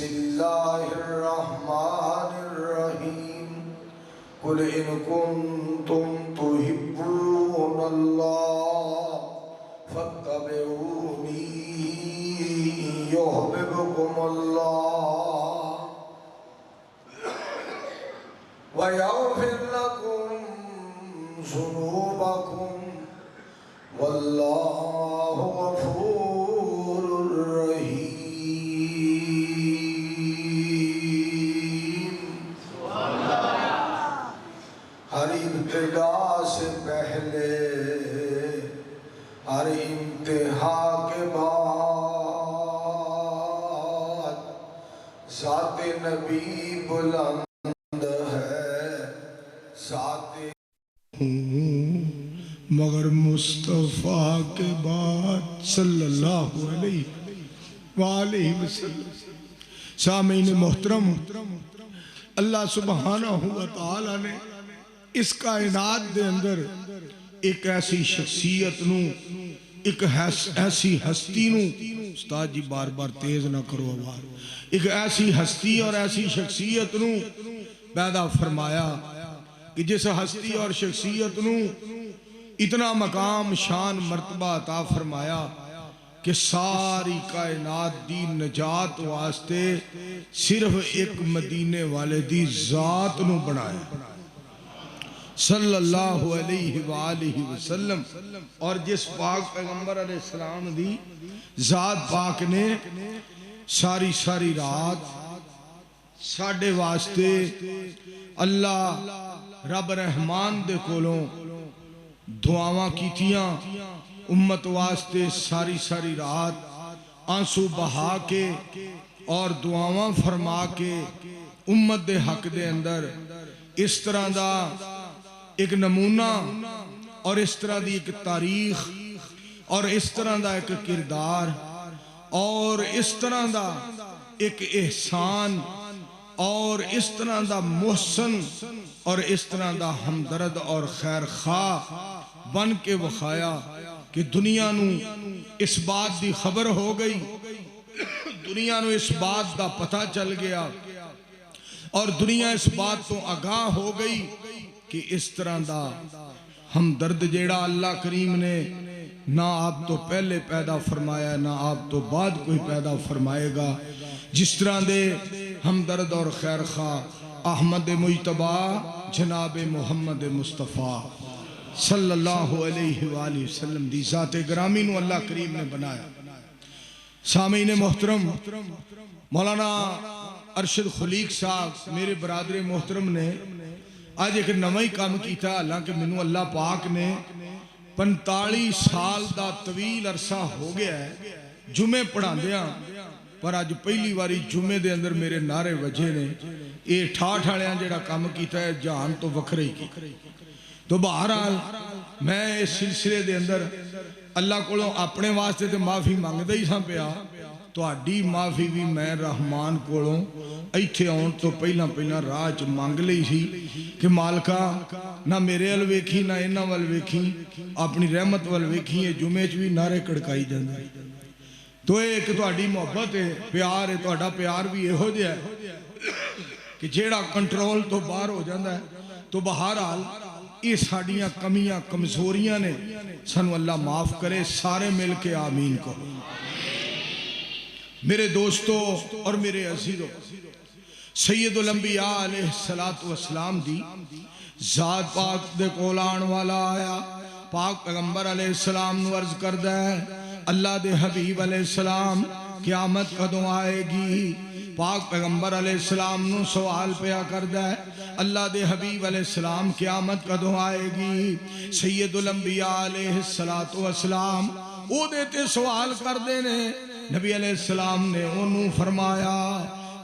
بسم اللہ الرحمن الرحیم قل ان کنتم تحبون اللہ فاتبعونی یحببکم اللہ ویغفر لکم ذنوبکم واللہ غفور رحیم۔ ہر ابتدا سے پہلے ہر انتہا کے بعد ذات نبی بلند ہے، ذات مگر مصطفیٰ کے بعد صلی اللہ علیہ وآلہ وسلم۔ سامعین محترم، اللہ سبحانہ و تعالی نے اس کائنات دے اندر ایک ایسی شخصیت نو، ایک ایسی ہستی نو، استاد جی بار بار تیز نہ کرو آواز، ایک ایسی ہستی اور ایسی شخصیت نو پیدا فرمایا کہ جس ہستی اور شخصیت نو اتنا مقام شان مرتبہ عطا فرمایا کہ ساری کائنات دی نجات واسطے صرف ایک مدینے والے دی ذات نو بنایا صلی اللہ علیہ وآلہ وسلم۔ اور جس پاک پیغمبر علیہ السلام دی ذات پاک نے ساری رات ساڑھے واسطے اللہ رب رحمان دے کولوں دعاواں کیتیاں، امت واسطے ساری رات آنسو بہا کے اور دعاواں فرما کے امت دے حق دے اندر اس طرح دا ایک نمونہ اور اس طرح دی ایک تاریخ اور اس طرح دا ایک کردار اور اس طرح دا ایک احسان اور اس طرح دا محسن اور اس طرح دا ہمدرد اور خیر خواہ بن کے وخایا کہ دنیا نو اس بات دی خبر ہو گئی، دنیا نو اس بات دا پتہ چل گیا اور دنیا اس بات تو آگاہ ہو گئی کہ اس طرح دا ہمدرد جیڑا اللہ کریم نے نہ آپ تو پہلے پیدا فرمایا نہ آپ تو بعد کوئی پیدا فرمائے گا، جس طرح دے ہمدرد اور خیر خواہ احمد مجتبی جناب محمد مصطفیٰ صلی اللہ علیہ وآلہ وسلم دی ذات گرامی نو اللہ کریم نے بنایا۔ سامعین محترم، مولانا ارشد خلیق صاحب میرے برادر محترم نے آج ایک نواں کام کیتا، حالانکہ منو اللہ پاک نے 45 سال دا طویل عرصہ ہو گیا ہے جمعے پڑھا دیا، پر آج پہلی واری جمعے دے اندر میرے نعرے وجہ نے یہ ٹھاٹھاڑیاں جیڑا کام کیتا ہے جہان تو وکھرے ہی کی۔ تو بہرحال میں اس سلسلے دے اندر اللہ کو اپنے واسطے تے معافی مانگدا ہی ساں پیا، تہاڈی معافی بھی میں رحمان کو ایتھے آن تو پہلا راہ چ مانگ لئی سی کہ مالکا نہ میرے ول ویکھی نہ انہاں ول ویکھی، اپنی رحمت ول ویکھی، جمعے چ بھی نعرے کڑکائی جاندے۔ تو ایک تہاڈی محبت ہے، پیار ہے، تہاڈا پیار بھی یہو جہا ہے کہ جیڑا کنٹرول تو باہر ہو جاندا ہے۔ تو بہرحال یہ ساڑیاں کمیاں کمزوریاں نے، سنو اللہ معاف کرے، سارے مل کے آمین کو۔ میرے دوستو اور میرے عزیزو، سید الانبیاء علیہ السلام دی ذات پاک دے کولان والا آیا، پاک پیغمبر علیہ السلام نو عرض کردہ ہے اللہ دے حبیب علیہ السلام قیامت کدوں آئے گی؟ پاک پیغمبر علیہ السلام نو سوال پیا کردہ ہے اللہ دے حبیب علیہ السلام قیامت کدوں آئے گی؟ سید الانبیاء علیہ السلام او دیتے سوال کردے نے، نبی علیہ السلام نے انہوں فرمایا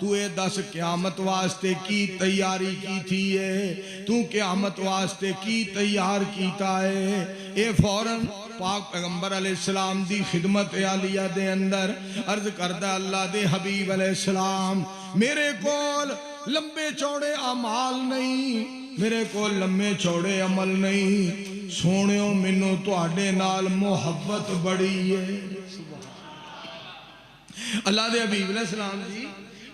تو اے دس قیامت واسطے کی تیاری کی تھی ہے، تو قیامت واسطے کی تیار کیتا ہے؟ اے فوراً پاک پیغمبر علیہ السلام دی خدمت عالیہ دے اندر عرض کردہ اللہ دے حبیب علیہ السلام میرے کول لمبے چوڑے اعمال نہیں، میرے کول لمبے چوڑے عمل نہیں، سونیوں منو تواڈے نال محبت بڑی ہے۔ اللہ دے حبیب علیہ السلام جی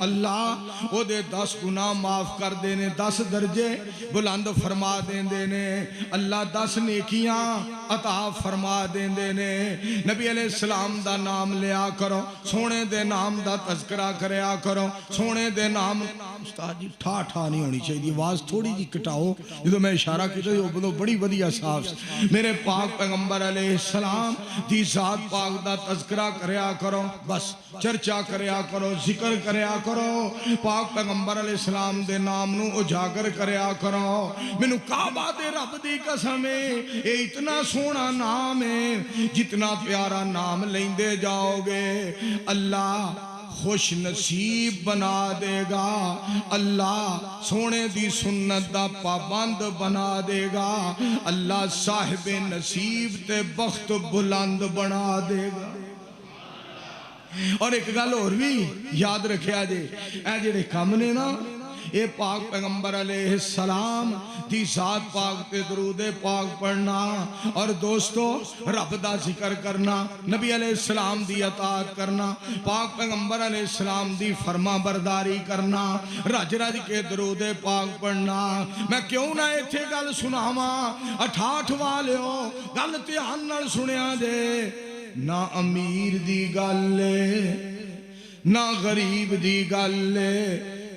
اللہ او دے 10 گناہ معاف کر دینے، 10 درجے بلند فرما دیندے نے، اللہ 10 نیکیاں عطا فرما دیندے نے۔ نبی علیہ السلام دا نام لیا کرو، سونے دے نام دا تذکرہ کریا کرو، سونے دے نام۔ استاد جی ٹھا ٹھا نہیں ہونی چاہیے، آواز تھوڑی جی کٹاؤ، جدو میں اشارہ کیتا وہ بلو بڑی ودیا صاف۔ میرے پاک پیغمبر علیہ السلام دی ذات پاک دا تذکرہ کریا کرو، بس چرچا کریا کرو، ذکر کریا کرو، پاک پیغمبر علیہ السلام دے نام نو اجاگر کریا کرو۔ مینو کعبہ دے رب دی قسم ہے، اے اتنا سونا نام ہے، جتنا پیارا نام لیندے جاؤ گے اللہ خوش نصیب بنا دے گا، اللہ سونے دی سنت دا پابند بنا دے گا، اللہ صاحب نصیب تے بخت بلند بنا دے گا۔ اور ایک گل اور بھی یاد رکھیا جے، اے جڑے کم نے نا، اے پاک پیغمبر علیہ السلام دی ذات پاک تے درود پاک پڑھنا، اور دوستو رب دا ذکر کرنا، نبی علیہ السلام دی اطاعت کرنا، پاک پیغمبر علیہ السلام دی فرما برداری کرنا، رج رج کے درود پاک پڑھنا۔ میں کیوں نہ ایتھے گل سناواں، 68 والیو گل دھیان نال سنیا جے، نہ امیر دی گل نہ غریب دی گل،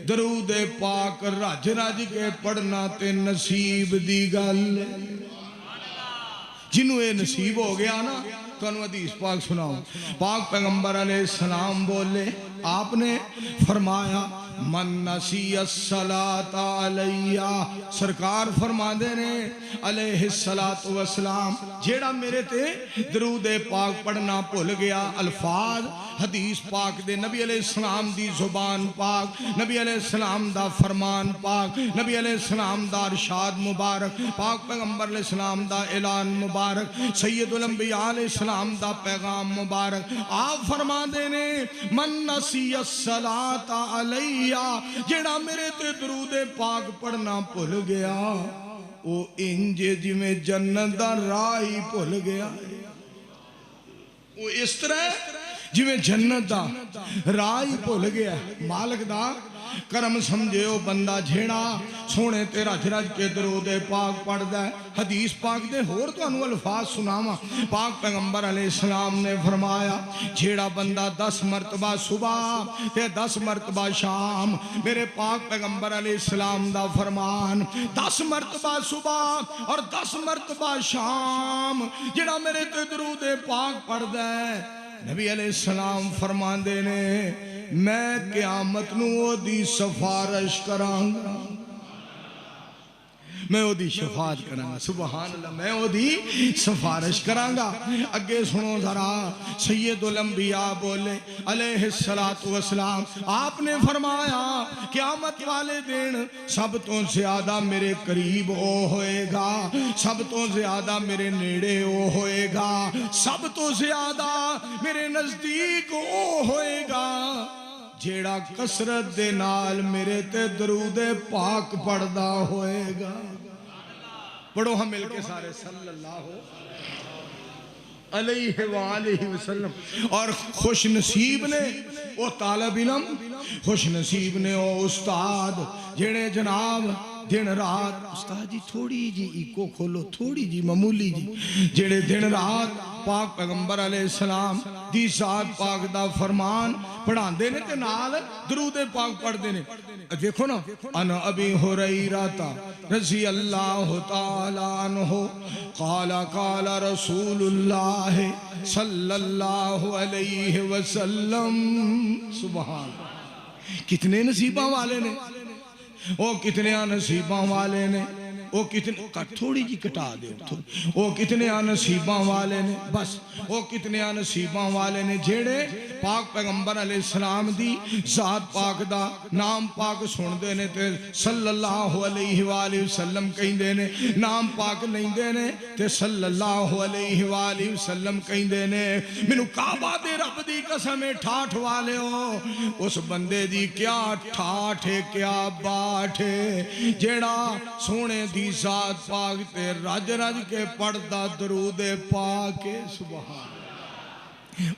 درود پاک رج رج کے پڑھنا تے نصیب دی گل۔ جنہوں یہ نصیب ہو گیا نا، تو انہوں حدیث پاک سناؤں، پاک پیغمبر علیہ السلام بولے، آپ نے فرمایا من نسی الصلاۃ علیہ، سرکار فرما دے نے علیہ السلام، جیڑا میرے تے درود پاک پڑھنا بھول گیا، الفاظ حدیث پاک دے، نبی علیہ السلام دی زبان پاک، نبی علیہ السلام دا فرمان پاک، نبی علیہ السلام دا ارشاد مبارک، پاک پیغمبر علیہ السلام دا اعلان مبارک، سید الانبیاء علیہ السلام دا پیغام مبارک، آپ فرما دے نے من نسی الصلاۃ علیہ، جیڑا میرے تے درود پاک پڑھنا بھول گیا، او انجے جی میں جنت دا راہی بھول گیا، وہ اس طرح جی میں جنت دا راہی بھول گیا۔ مالک دا کرم سمجھے او بندہ جھیڑا سونے تے رج رج کے درود پاک پڑھ دے۔ حدیث پاک دے ہور تو انہوں الفاظ سناما، پاک پیغمبر علیہ السلام نے فرمایا جھیڑا بندہ 10 مرتبہ صبح تے 10 مرتبہ شام، میرے پاک پیغمبر علیہ السلام دا فرمان 10 مرتبہ صبح اور 10 مرتبہ شام جھیڑا میرے تے درود پاک پڑھ دے، نبی علیہ السلام فرمان دے نے میں قیامت نو او دی سفارش کران گا، میں او دی شفاعت کرانگا، سبحان اللہ، میں او دی سفارش کرانگا۔ اگے سنو ذرا، سید الانبیاء بولے علیہ السلام، آپ نے فرمایا قیامت والے دن سب تو زیادہ میرے قریب او ہوئے گا، سب تو زیادہ میرے نیڑے او ہوئے گا، سب تو زیادہ میرے نزدیک او ہوئے گا، جیڑا کسرت دے نال میرے تے درود پاک پڑھدا ہوئے گا۔ پڑھو ہم مل کے سارے صلی اللہ علیہ وآلہ وسلم۔ اور خوش نصیب نے او طالب علم، خوش نصیب نے او استاد، جیڑے جناب دن رات، استاد جی تھوڑی جی ایکو کھولو، تھوڑی جی معمولی جی، جیڑے دن رات پاک پیغمبر علیہ السلام دی ذات پاک دا فرمان پڑھان دینے تے نال درود پاک پڑھ دینے۔ دیکھو نا، ان ابی ہریرہ رضی اللہ تعالیٰ عنہ قال قال رسول اللہ صلی اللہ علیہ وسلم، سبحان اللہ، کتنے نصیبہ والے نے، او کتنے نصیبہ والے نے، او کتنے تھوڑی جی کٹا دے، او کتنے نصیبہ والے نے، بس او کتنے نصیبہ والے نے جیڑے پاک پیغمبر علیہ السلام دی ذات پاک دا نام پاک سن دے نے تے صلی اللہ علیہ وآلہ وسلم کہیں دے نے، نام پاک نہیں دے نے تے صلی اللہ علیہ وآلہ وسلم کہیں دے نے۔ مینوں کعبہ دے رب دی قسم ٹھاٹھ والے ہو، اس بندے دی کیا ٹھاٹھ ہے کیا باٹھ ہے، جیڑا سونے دی ذات پاک تے رج رج کے پڑھدا درود پاک، سبحان۔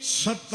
7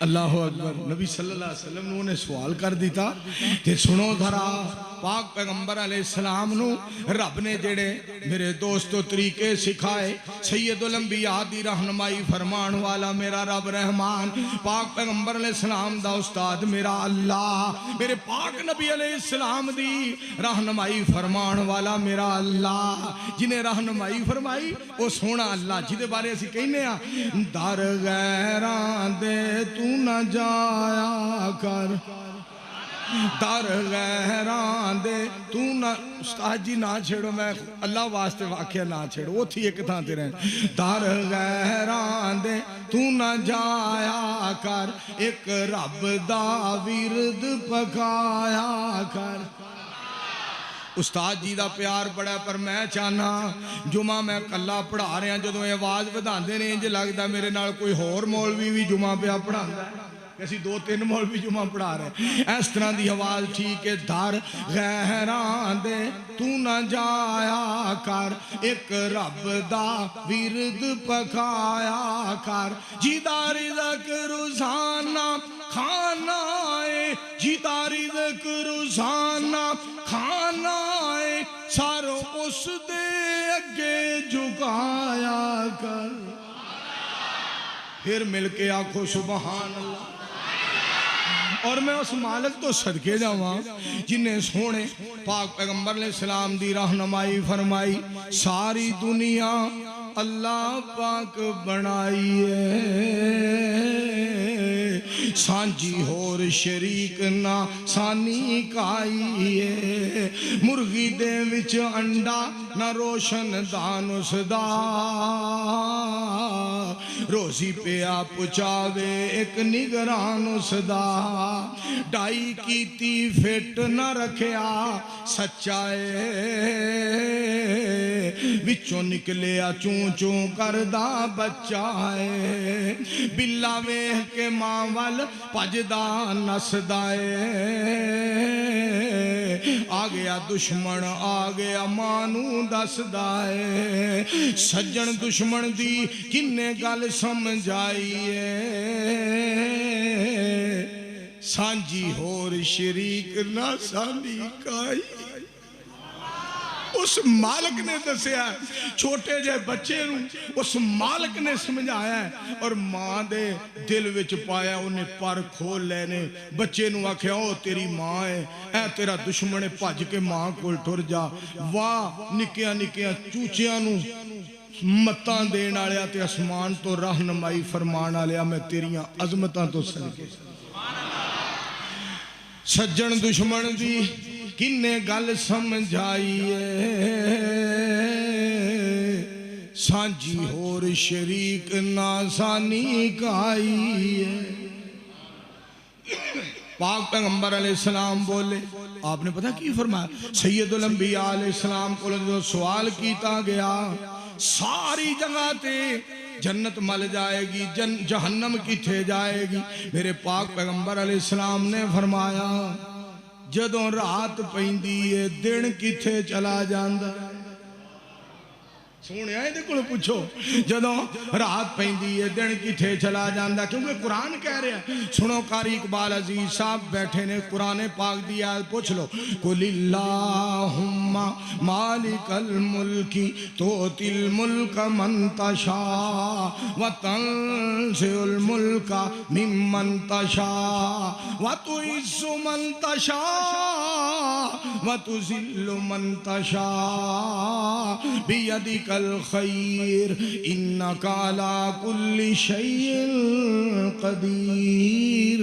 اللہ اکبر. نبی صلی اللہ علیہ وسلم نے سوال کر دیتا کہ سنو ذرا پاک پیغمبر علیہ السلام نو رب نے جڑے میرے دوستو طریقے سکھائے سید الانبیاء دی رہنمائی فرمان والا میرا رب رحمان پاک پیغمبر علیہ السلام دا استاد میرا اللہ میرے پاک نبی علیہ السلام دی رہنمائی فرمان والا میرا اللہ جنہیں رہنمائی فرمائی وہ سونا اللہ جی دے بارے اسی کہنے ہیں در غیران دے تو نہ جایا کر در غیران دے تو نہ استاد جی نہ چھڑو میں اللہ واسطے واقعہ نہ چھڑو وہ تھی ایک تھا تیرے در غیران دے تو نہ جایا کر ایک رب دا ورد پکایا کر استاد جی دا پیار بڑا پر میں چاہنا جمعہ میں کلا پڑھا رہے ہیں جدوں یہ آواز ودھان دے نہیں جو لگتا میرے نال کوئی ہور مولوی بھی جمعہ پہ پڑھا ہے ایسی 2-3 مولوی جمعہ پڑھا رہے ہیں اس طرح دی آواز ٹھیک ہے در غیران دے تو نہ جایا کر ایک رب دا ورد پکایا کر جیدہ رزق روزانہ کھانا ہے جیدہ رزق روزانہ کھانا ہے ساروں اس دے اگے جھکایا کر پھر مل کے آنکھوں سبحان اللہ اور میں اس مالک تو صدقے جاواں جنہیں سونے پاک پیغمبر علیہ السلام دی رہنمائی فرمائی ساری دنیا اللہ پاک بنائی ہے سانجی ہور شریک نہ سانی کائی ہے مرغی دے وچ انڈا نہ روشن دانس دا روزی پہ آپ چاوے ایک نگران اس دا ڈائی کیتی فٹ نہ رکھیا سچائے وچوں نکلیا چون چون کردہ بچائے بلا ویہ کے ماں وال پجدہ نسدائے آگیا دشمن آگیا مانو دسدائے سجن دشمن دی کنے گل سمجھائیے سانجی ہور شریک نہ سانی کائی اس مالک نے دسیا چھوٹے جے بچے اس مالک نے سمجھایا ہے اور ماں دے دل وچ پایا انہیں پر کھول لینے بچے نو آکھیا او تیری ماں ہے اے تیرا دشمن پاج کے ماں کول ٹر جا واہ نکیاں نکیاں چوچیاں نو متاں دین آلیا تے اسمان تو رہنمائی فرمان آلیا میں تیریاں عظمتاں تو صدقے سجن دشمن دی کنے گل سمجھائیے سانجی ہور شریک ناسانی کائیے پاک پیغمبر علیہ السلام بولے آپ نے پتہ کی فرمایا سید الانبیاء علیہ السلام کو جو سوال کیتا گیا ساری جگہ تے جنت مل جائے گی جہنم کتھے جائے گی میرے پاک پیغمبر علیہ السلام نے فرمایا جدوں رات پہندی ہے دن کتھے چلا جاندہ سونے آئے دے کلو پوچھو جدوں رات پہندی ہے دن کتھے چلا جاندہ کیونکہ قرآن کہہ رہے ہیں سنو قاری اقبال عزیز صاحب بیٹھے نے قرآن پاک دیا پوچھ لو قل اللہم مالک الملکی توتی الملک من تشاء وتنزع الملک ممن تشاء وتعز من تشاء وتذل من تشاء بیدک الخیر انکا علی کل شیء قدیر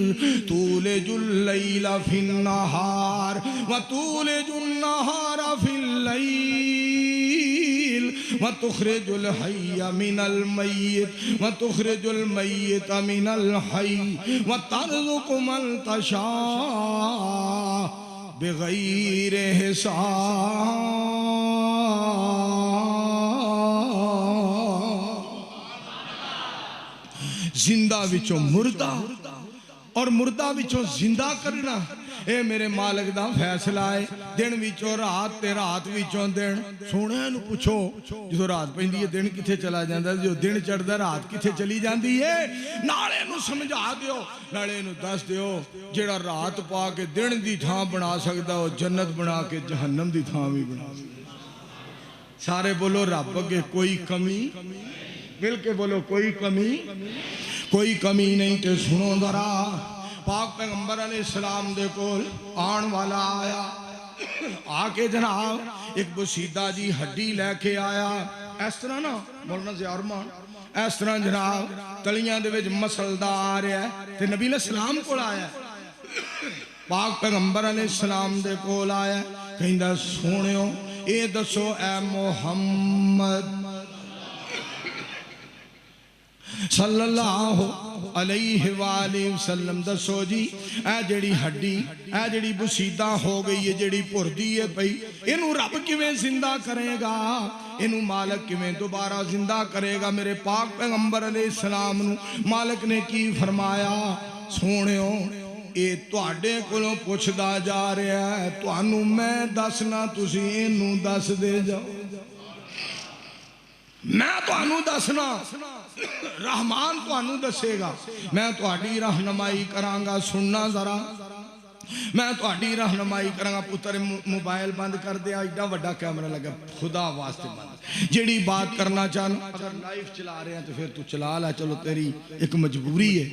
تولج اللیل فی النہار وتولج النہار فی اللیل وتخرج الحی من المیت وتخرج المیت من الحی وترزق من تشاء بغیر حساب زندہ وچوں مردہ اور مردہ وچوں زندہ کرنا اے میرے مالک دا فیصلہ ہے دن وچوں رات تے رات وچوں دن سونے نو پوچھو جدوں رات پیندی ہے دن کتھے چلا جاندا ہے جو دن چڑھدا رات کتھے چلی جاندی ہے نالے نو سمجھا دیو نالے نو دس دیو جیڑا رات پا کے دن دی تھاں بنا سکدا او جنت بنا کے جہنم دی تھاں بھی بنا سکدا سارے بولو رب اگے کوئی کمی مل کے بولو کوئی کمی نہیں تے سنو ذرا پاک پیغمبر علیہ السلام دے کول آن والا آیا آکے جناب ایک بسیدہ جی ہڈی لے کے آیا اس طرح نا مولانا ضیاء الرحمان اس طرح جناب تلیاں دے وچ مسلدہ آ رہا ہے تے نبی علیہ السلام کول آیا پاک پیغمبر علیہ السلام دے کول آیا کہندا سونیو اے دسو اے محمد صلی اللہ علیہ وآلہ وسلم دسو جی اے جڑی ہڈی اے جڑی بسیدہ ہو گئی ہے جڑی پردی ہے پئی انہوں رب کیویں زندہ کرے گا انہوں مالک کیویں دوبارہ زندہ کرے گا میرے پاک پیغمبر علیہ السلام نو مالک نے کی فرمایا سونیو اے تواڈے کولوں پوچھدا جا رہا ہے تانوں میں دسنا تسی اینوں دس دے جاؤ میں تانوں دسنا رحمان تانوں دسے گا میں تہاڈی رہنمائی کراں گا سننا ذرا میں تہاڈی رہنمائی کراں گا پتر موبائل بند کر دیا ایڈا وڈا کیمرہ لگا خدا واسطے بند جیڑی بات کرنا چاہنا اگر لائف چلا رہے ہیں تو پھر تو چلا لے چلو تیری ایک مجبوری ہے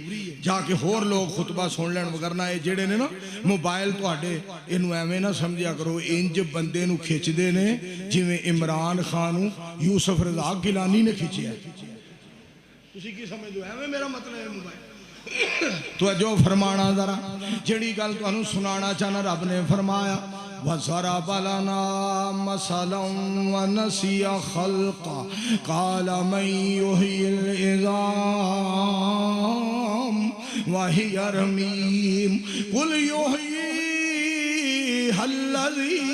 جا کے ہور لوگ خطبہ سن لین وگرنا ہے جیڑے نے نا موبائل تہاڈے اینو ایویں نہ سمجھیا کرو انج بندے نو کھچ دے نے جویں عمران خان یوسف رضا گیلانی نے کھچیا تسی کی سمجھ دو ایویں میرا مطلب ہے موبائل تو جو فرمانا ذرا جڑی گل تو انہوں سنانا چاہنا رب نے فرمایا وَضَرَبَ لَنَا مَثَلًا وَنَسِيَ خَلْقًا قَالَ مَنْ يُحْيِي الْعِظَامَ وَهِيَ رَمِيمٌ قُلْ يُحْيِيهَا الَّذِي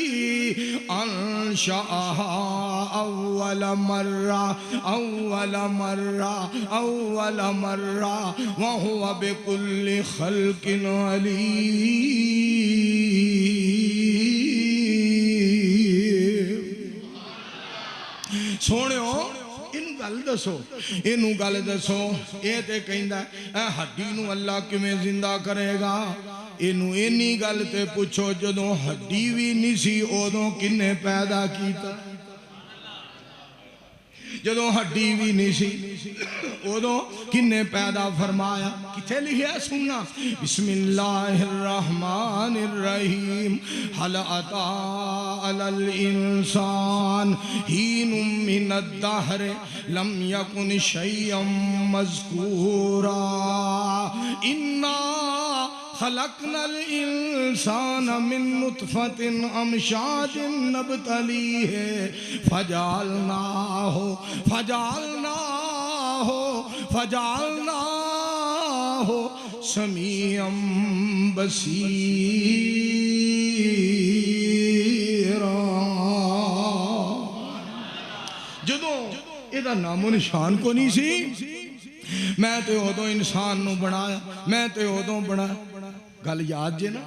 أَنْشَأَهَا أَوَّلَ مَرَّةٍ وَهُوَ بِكُلِّ خَلْقٍ عَلِيمٌ سونیو انہوں گل دسو اے تے کہندا اے ہڈی نو اللہ کیویں زندہ کرے گا انہوں اینی گل تے پوچھو جدوں ہڈی بھی نہیں سی اودوں کنے پیدا کیتا جدوں ہڈی بھی نہیں سی اودوں کنے پیدا فرمایا کتھے لکھیا سننا بسم اللہ الرحمن الرحیم حل اتا علی الانسان حین من الدہر لم یکن شیئا مذکورا انا خلقنا الانسان من نطفة امشاج نبتلیہ فجعلناہ سمیعا بصیرا جدوں ایدہ نام و نشان کو نہیں سی میں تے ادوں انسان نو بنایا میں تے ادوں بنایا گل یاد جے نا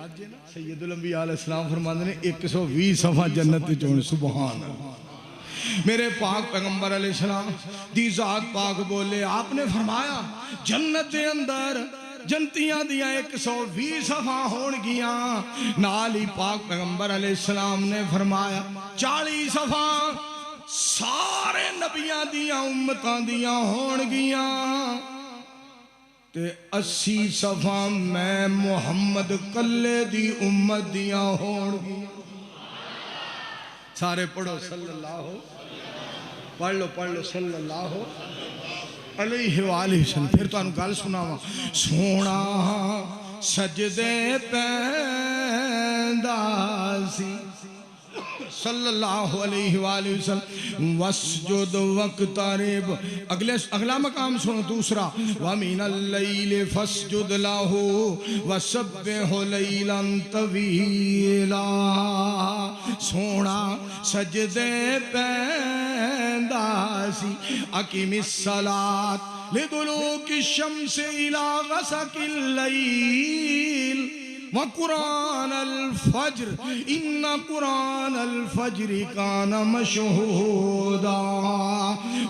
سید الانبیاء علیہ السلام فرماندے نے 120 صفحہ جنت چون سبحان اللہ میرے پاک پیغمبر علیہ السلام دی ذات پاک بولے آپ نے فرمایا جنت دے اندر جنتیاں دیاں 120 صفحہ ہون گیاں نالی پاک پیغمبر علیہ السلام نے فرمایا 40 صفحہ سارے نبیاں دیاں امتاں دیاں ہون گیاں تے 80 صفحہ میں محمد کلے دی امت دیاں ہون گیاں سارے پڑھو صلی اللہ پڑھ لو صلی اللہ علیہ وآلہ وسلم پھر تو انہوں گل سناوا سونا سجدے پیندہ سی صلی اللہ علیہ وآلہ وسلم وَاسْجُدْ وَاقْتَرِبْ اگلا مقام سنو دوسرا وَمِنَ اللَّيْلِ فَاسْجُدْ لَهُ وَسَبِّحْهُ لَيْلًا طَوِيلًا سونا سجدے پیندا سی اقیم الصلاة لدلوک الشمس إلى غسق الليل وقرآن الفجر إن قرآن الفجر كان مشهودا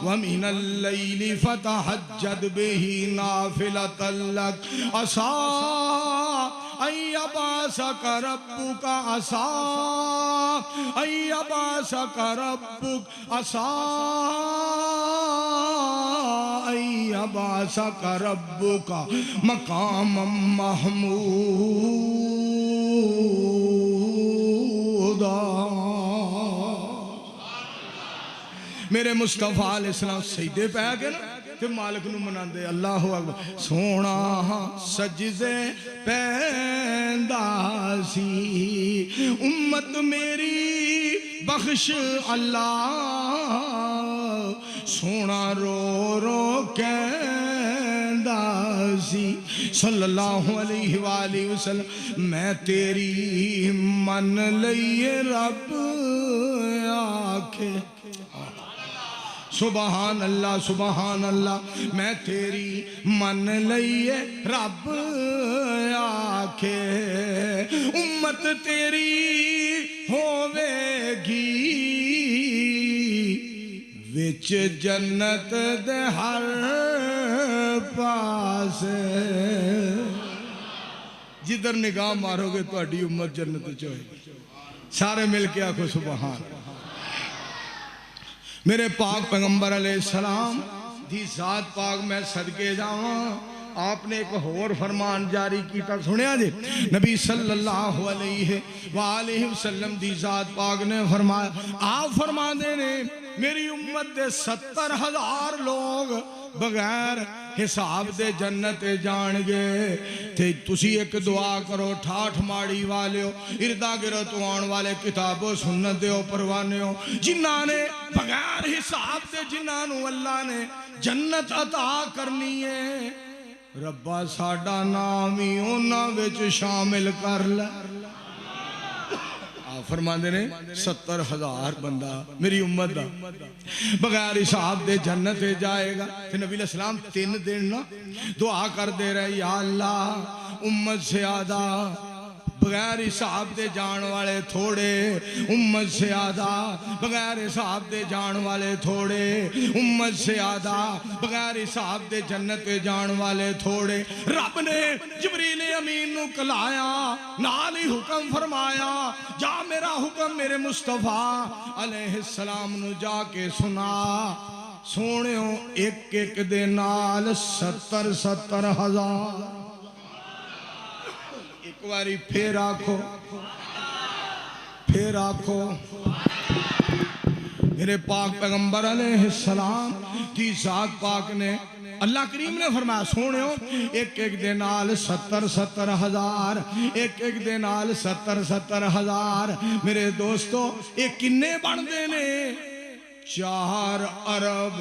ومن الليل فتهجد به نافلة لك عسى أن يبعثك ربك عسى أن يبعثك ربك عسى أن يبعثك ربك مقاما محمودا میرے مصطفیٰ علیہ السلام سجدے پہ آگے نا تے مالک نو منان دے اللہ اکبر سونا سجدے پیندا سی امت میری بخش اللہ سونا رو رو کہندا سی صلی اللہ علیہ وآلہ وسلم میں تیری من لئیے رب آکھے سبحان اللہ میں تیری من لئیے رب آکھے امت تیری ہووے گی وچ جنت دے ہر پاس جدھر نگاہ مارو گے تو اڈی امت جنت چوئے سارے مل کے آکھو سبحان میرے پاک پیغمبر علیہ السلام دی ذات پاک میں صدقے جاواں آپ نے ایک اور فرمان جاری کیتا سنیا جی نبی صلی اللہ علیہ وآلہ وسلم دی ذات پاک نے فرمایا آپ فرما دینے میری امت دے 70,000 لوگ بغیر حساب دے جنت جان گے تے تسی ایک دعا کرو ٹھاٹھ ماڑی والے ہو اردہ گرت آن والے کتاب و سنت دے ہو پروانے ہو جنہاں نے بغیر حساب دے جنہاں نو اللہ نے جنت عطا کرنی ہے ربا ساڈا نام ہی انہاں وچ شامل کر لے فرما دینے 70,000 بندہ میری امت دا بغیر حساب دے جنت جائے گا پھر نبی علیہ السلام 3 دن نا دعا کر دے رہے یا اللہ امت سے آدھا بغیر حساب دے جان والے تھوڑے امت سے آدھا بغیر حساب دے جان والے تھوڑے امت سے آدھا بغیر حساب دے جنت جان والے تھوڑے رب نے جبریل امین نو کلایا نالی حکم فرمایا جا میرا حکم میرے مصطفیٰ علیہ السلام نو جا کے سنا سونےوں ایک ایک دے نال 70,000 ایک باری پھر آکھو میرے پاک پیغمبر علیہ السلام کی ذات پاک نے اللہ کریم نے فرمایا سونےوں ایک ایک دے نال 70,000 ایک ایک دے نال 70,000 میرے دوستو ایک کنے بن دینے 4 ارب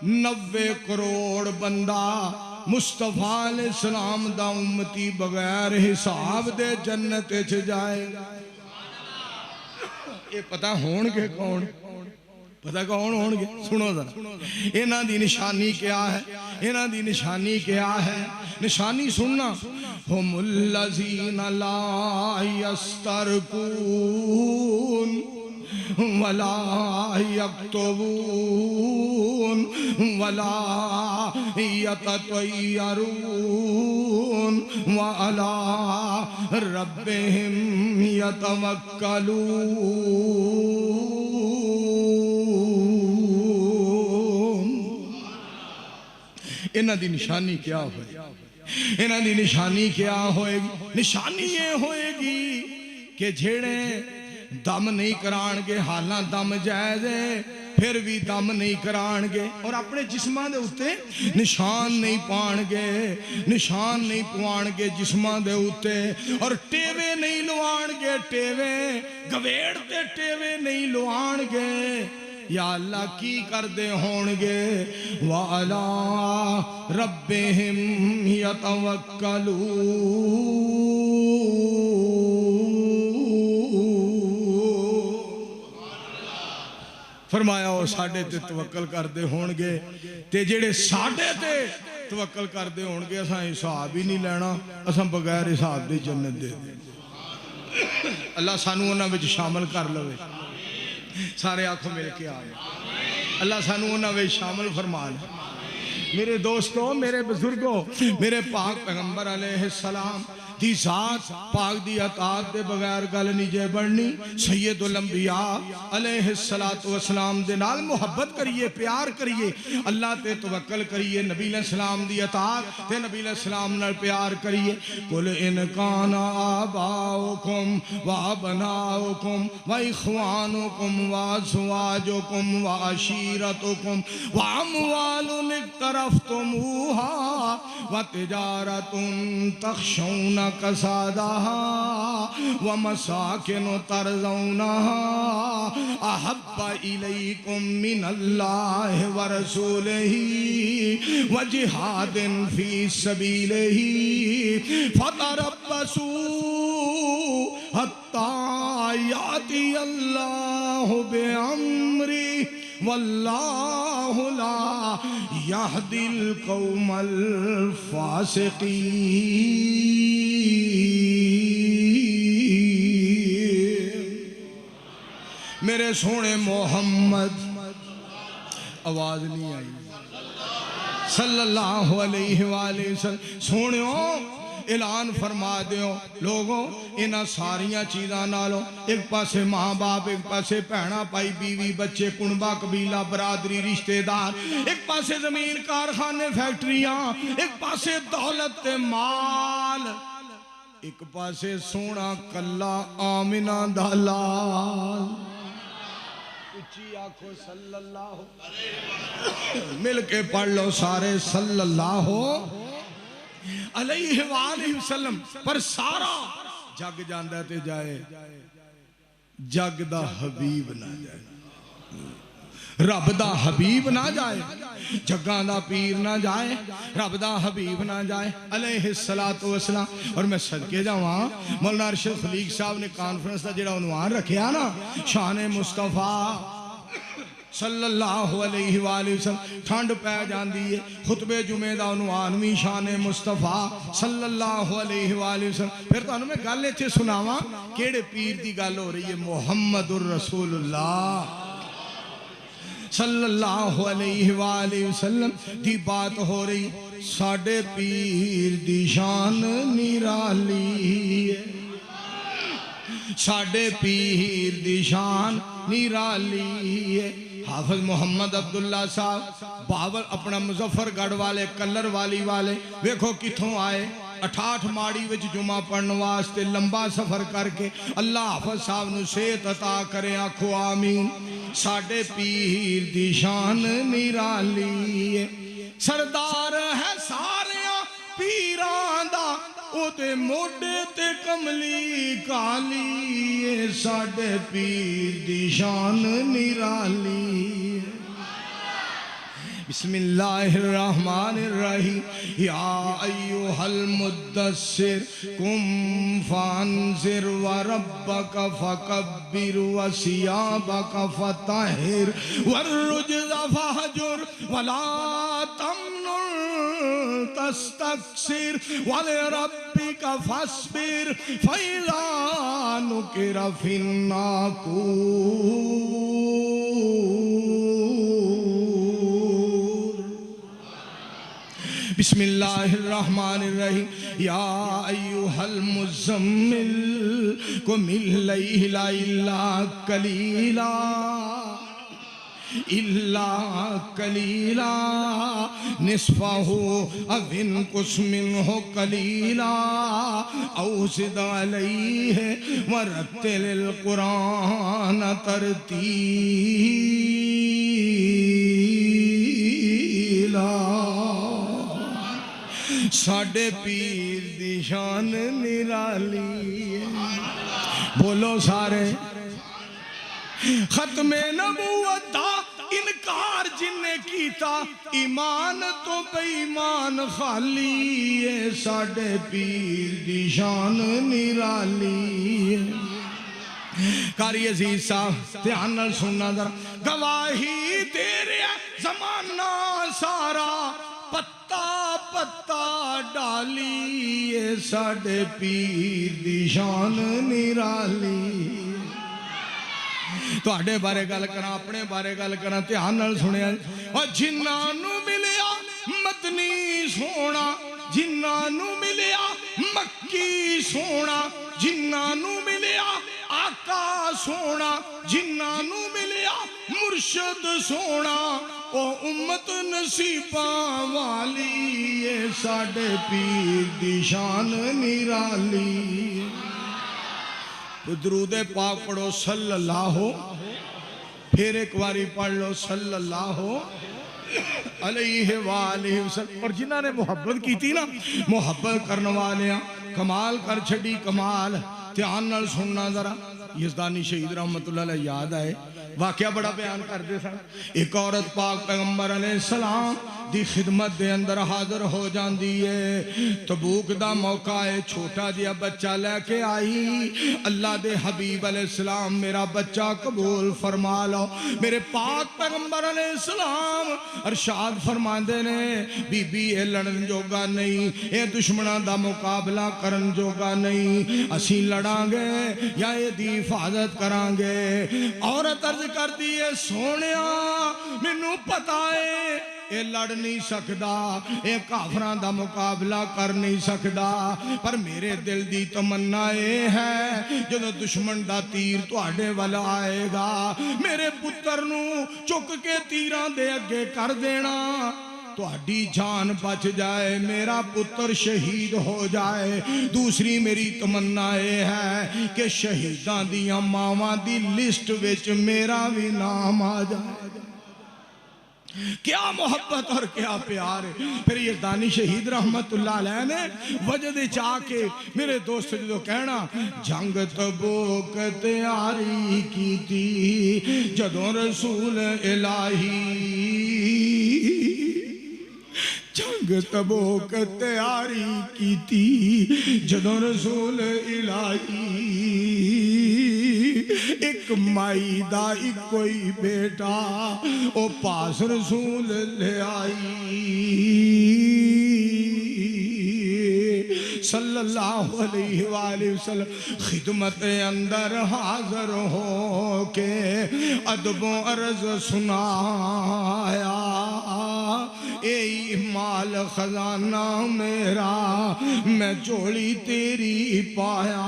90 کروڑ بندہ مصطفیٰ علیہ السلام دا امتی بغیر حساب دے جنت چ جائے یہ پتہ ہون کے کون پتہ کون ہون گے سنو ذرا انہاں دی نشانی کیا ہے انہاں دی نشانی کیا ہے نشانی سننا ہم الذین لا یسترقون ولا یکتبون ولا یتطیرون وعلا ربهم یتوکلون انہاں دی نشانی کیا ہوئے انہاں دی نشانی کیا ہوئے گی نشانی یہ ہوئے گی کہ جھیڑے دم نہیں کران گے حالاں دم جائزے پھر بھی دم نہیں کران گے اور اپنے جسماں دے اتے نشان نہیں پان گے، نشان نہیں پوان گے جسماں دے اتے، اور ٹیوے نہیں لوان گے، ٹیوے گویڑ تے ٹیوے نہیں لوان گے۔ یا اللہ کی کر دے ہون گے وَعَلَىٰ رَبِّهِمْ يَتَوَكَّلُونَ۔ فرمایا وہ ساڑھے تے توکل کر دے ہون گے تے جڑے ساڑھے تے توکل کر دے ہون گے اساں حساب ہی نہیں لینا، اساں بغیر حساب دی جنت دے دے۔ اللہ سانو انہاں وچ شامل کر لوے، سارے آنکھوں مل کے آئے، اللہ سانو انہاں وچ شامل فرما لے۔ میرے دوستو، میرے بزرگوں، میرے پاک پیغمبر علیہ السلام دی ذات پاک دی اطاعت دے بغیر گل نہیں جے بڑھنی۔ سید الانبیاء علیہ السلام دے نال محبت کریے، پیار کریے، اللہ تے توکل کریے، نبی علیہ السلام دی اطاعت تے نبی علیہ السلام نال پیار کریے۔ قُلْ إِنْ كَانَ آبَاؤُكُمْ وَأَبْنَاؤُكُمْ وَإِخْوَانُكُمْ وَأَزْوَاجُكُمْ وَعَشِيرَتُكُمْ وَأَمْوَالٌ اقْتَرَفْتُمُوهَا وَتِجَارَةٌ تَخْشَوْنَ كَسَادَهَا وَمَسَاكِنُ تَرْضَوْنَهَا أَحَبَّ إِلَيْكُمْ مِنَ اللَّهِ وَرَسُولِهِ وَجِهَادٍ فِي سَبِيلِهِ فَتَرَبَّصُوا حَتَّى يَأْتِيَ اللَّهُ بِأَمْرِهِ واللہ لا یہدی القوم الفاسقین۔ میرے سونے محمد، آواز نہیں آئی، صلی اللہ علیہ وآلہ وسلم، سونیوں اعلان فرما دیو لوگوں انہاں ساریاں چیزاں نالوں، ایک پاسے ماں باپ، ایک پاسے پہنا پائی بیوی بچے کنبہ قبیلہ برادری رشتہ دار، ایک پاسے زمین کارخانے فیکٹریاں، ایک پاسے دولت مال، ایک پاسے سونا کلا آمنہ دلال۔ اچھی آنکھوں صلی اللہ مل کے پڑھ لو سارے صلی اللہ علیہ وآلہ وسلم۔ پر سارا جگ جاندہ تے جائے، جگ دا حبیب نہ جائے، رب دا حبیب نہ جائے، جگاں دا پیر نہ جائے، رب دا حبیب نہ جائے علیہ السلام۔ اور میں صدقے جاواں مولانا ارشد خلیق صاحب نے کانفرنس دا جڑا عنوان رکھیا نا، شان مصطفیٰ صلی اللہ علیہ وآلہ وسلم، ٹھنڈ پہ جاندی ہے، خطبے جمعہ دا عنوان بھی شان مصطفیٰ صلی اللہ علیہ وآلہ وسلم۔ پھر تو انہوں میں گل ایتھے سناواں کیڑے پیر دی گل ہو رہی ہے؟ محمد الرسول اللہ صلی اللہ علیہ وآلہ وسلم دی بات ہو رہی۔ ساڑھے پیر دی شان نرالی ہے، ساڑھے پیر دی شان نرالی ہے۔ حافظ محمد عبداللہ صاحب باول اپنا مظفر گڑھ والے کلر والی والے ویکھو کتھوں آئے، 68 ماڑی وچ جمعہ پڑھن واسطے لمبا سفر کر کے۔ اللہ حافظ صاحب نو صحت عطا کرے، آکھو آمین۔ ساڑھے پیر دی شان نرالی ہے، سردار ہے ساریاں پیران دا، او دے موڑے تے کملی کالی ہے، ساڑھے پیر دی شان نرالی ہے۔ بسم اللہ الرحمن الرحیم۔ یا ایوہ المدثر قم فانذر وربک فکبر وثیابک فطہر والرجز فہجر ولا تمنن تستکثر ولربک فاصبر فإذا نقر فی الناقور۔ بسم اللہ الرحمن الرحیم۔ یا ایوہ المزمل قم اللیل الا قلیلا إلا قليلا نصفه أو انقص منه قليلا أو زد عليه ورتل القرآن ترتيلا ساڈے پیر دی شان نرالی ہے بولو سارے ختم نبوت دا انکار جن نے کیتا ایمان تو بے ایمان خالی ہے ساڈے پیر دی شان نرالی ہے کاری عزیز صاحب دھیان نال سننا ذرا گواہی دے رہا زمانہ سارا پتا پتا ڈالی ہے ساڈے پیر دی شان نرالی تو آڑے بارے گل کرنا اپنے بارے گل کرنا دھیان نال سنیا اور جنہاں نو ملیا مدنی سونا جنہاں نو ملیا مکی سونا جنہاں نو ملیا آقا سونا جنہاں نو ملیا مرشد سونا او امت نصیباں والی ہے ساڈے پیر دی شان نرالی درود پاک پڑھو صلی اللہ پھر ایک باری پڑھ لو صلی اللہ علیہ وآلہ وسلم اور جنہاں نے محبت کی تھی نا محبت کرنے والیاں کمال کر چھڑی کمال دھیان نال سننا ذرا یزدانی شہید رحمت اللہ علیہ یاد آئے واقعہ بڑا بیان کر دے سن ایک عورت پاک پیغمبر علیہ السلام دی خدمت دے اندر حاضر ہو جاندی ہے تبوک دا موقع ہے چھوٹا جیا بچہ لے کے آئی اللہ دے حبیب علیہ السلام میرا بچہ قبول فرما لو میرے پاک پیغمبر علیہ السلام ارشاد فرماندے نے بی بی اے لڑن جوگا نہیں اے دشمنہ دا مقابلہ کرن جوگا نہیں اسی لڑاں گے یا اے دی حفاظت کران گے عورت عرض کر دیئے سونیا منو پتا ہے اے لڑ نہیں سکدا اے کافران دا مقابلہ کر نہیں سکدا پر میرے دل دی تمنا اے ہے جدو دشمن دا تیر تو آڑے والا آئے گا میرے پتر نو چک کے تیران دے اگے کر دینا تو اڈی جان بچ جائے میرا پتر شہید ہو جائے دوسری میری تمنا اے ہے کہ شہیدان دیاں ماواں دی لسٹ وچ میرا بھی نام آ جائے کیا محبت اور کیا پیار ہے پھر یہ دانی شہید رحمت اللہ علیہ نے وجہ دے چاہ کے میرے دوست جو کہنا جنگ تبوک تیاری کی تھی جدوں رسول الہی جنگ تبوک تیاری کی تھی جدوں رسول الہی ایک مائی دا ایک کوئی بیٹا او پاس رسول لے آئی صلی اللہ علیہ وآلہ وسلم خدمت اندر حاضر ہو کے ادب و عرض سنایا اے مال خزانہ میرا میں جوڑی تیری پایا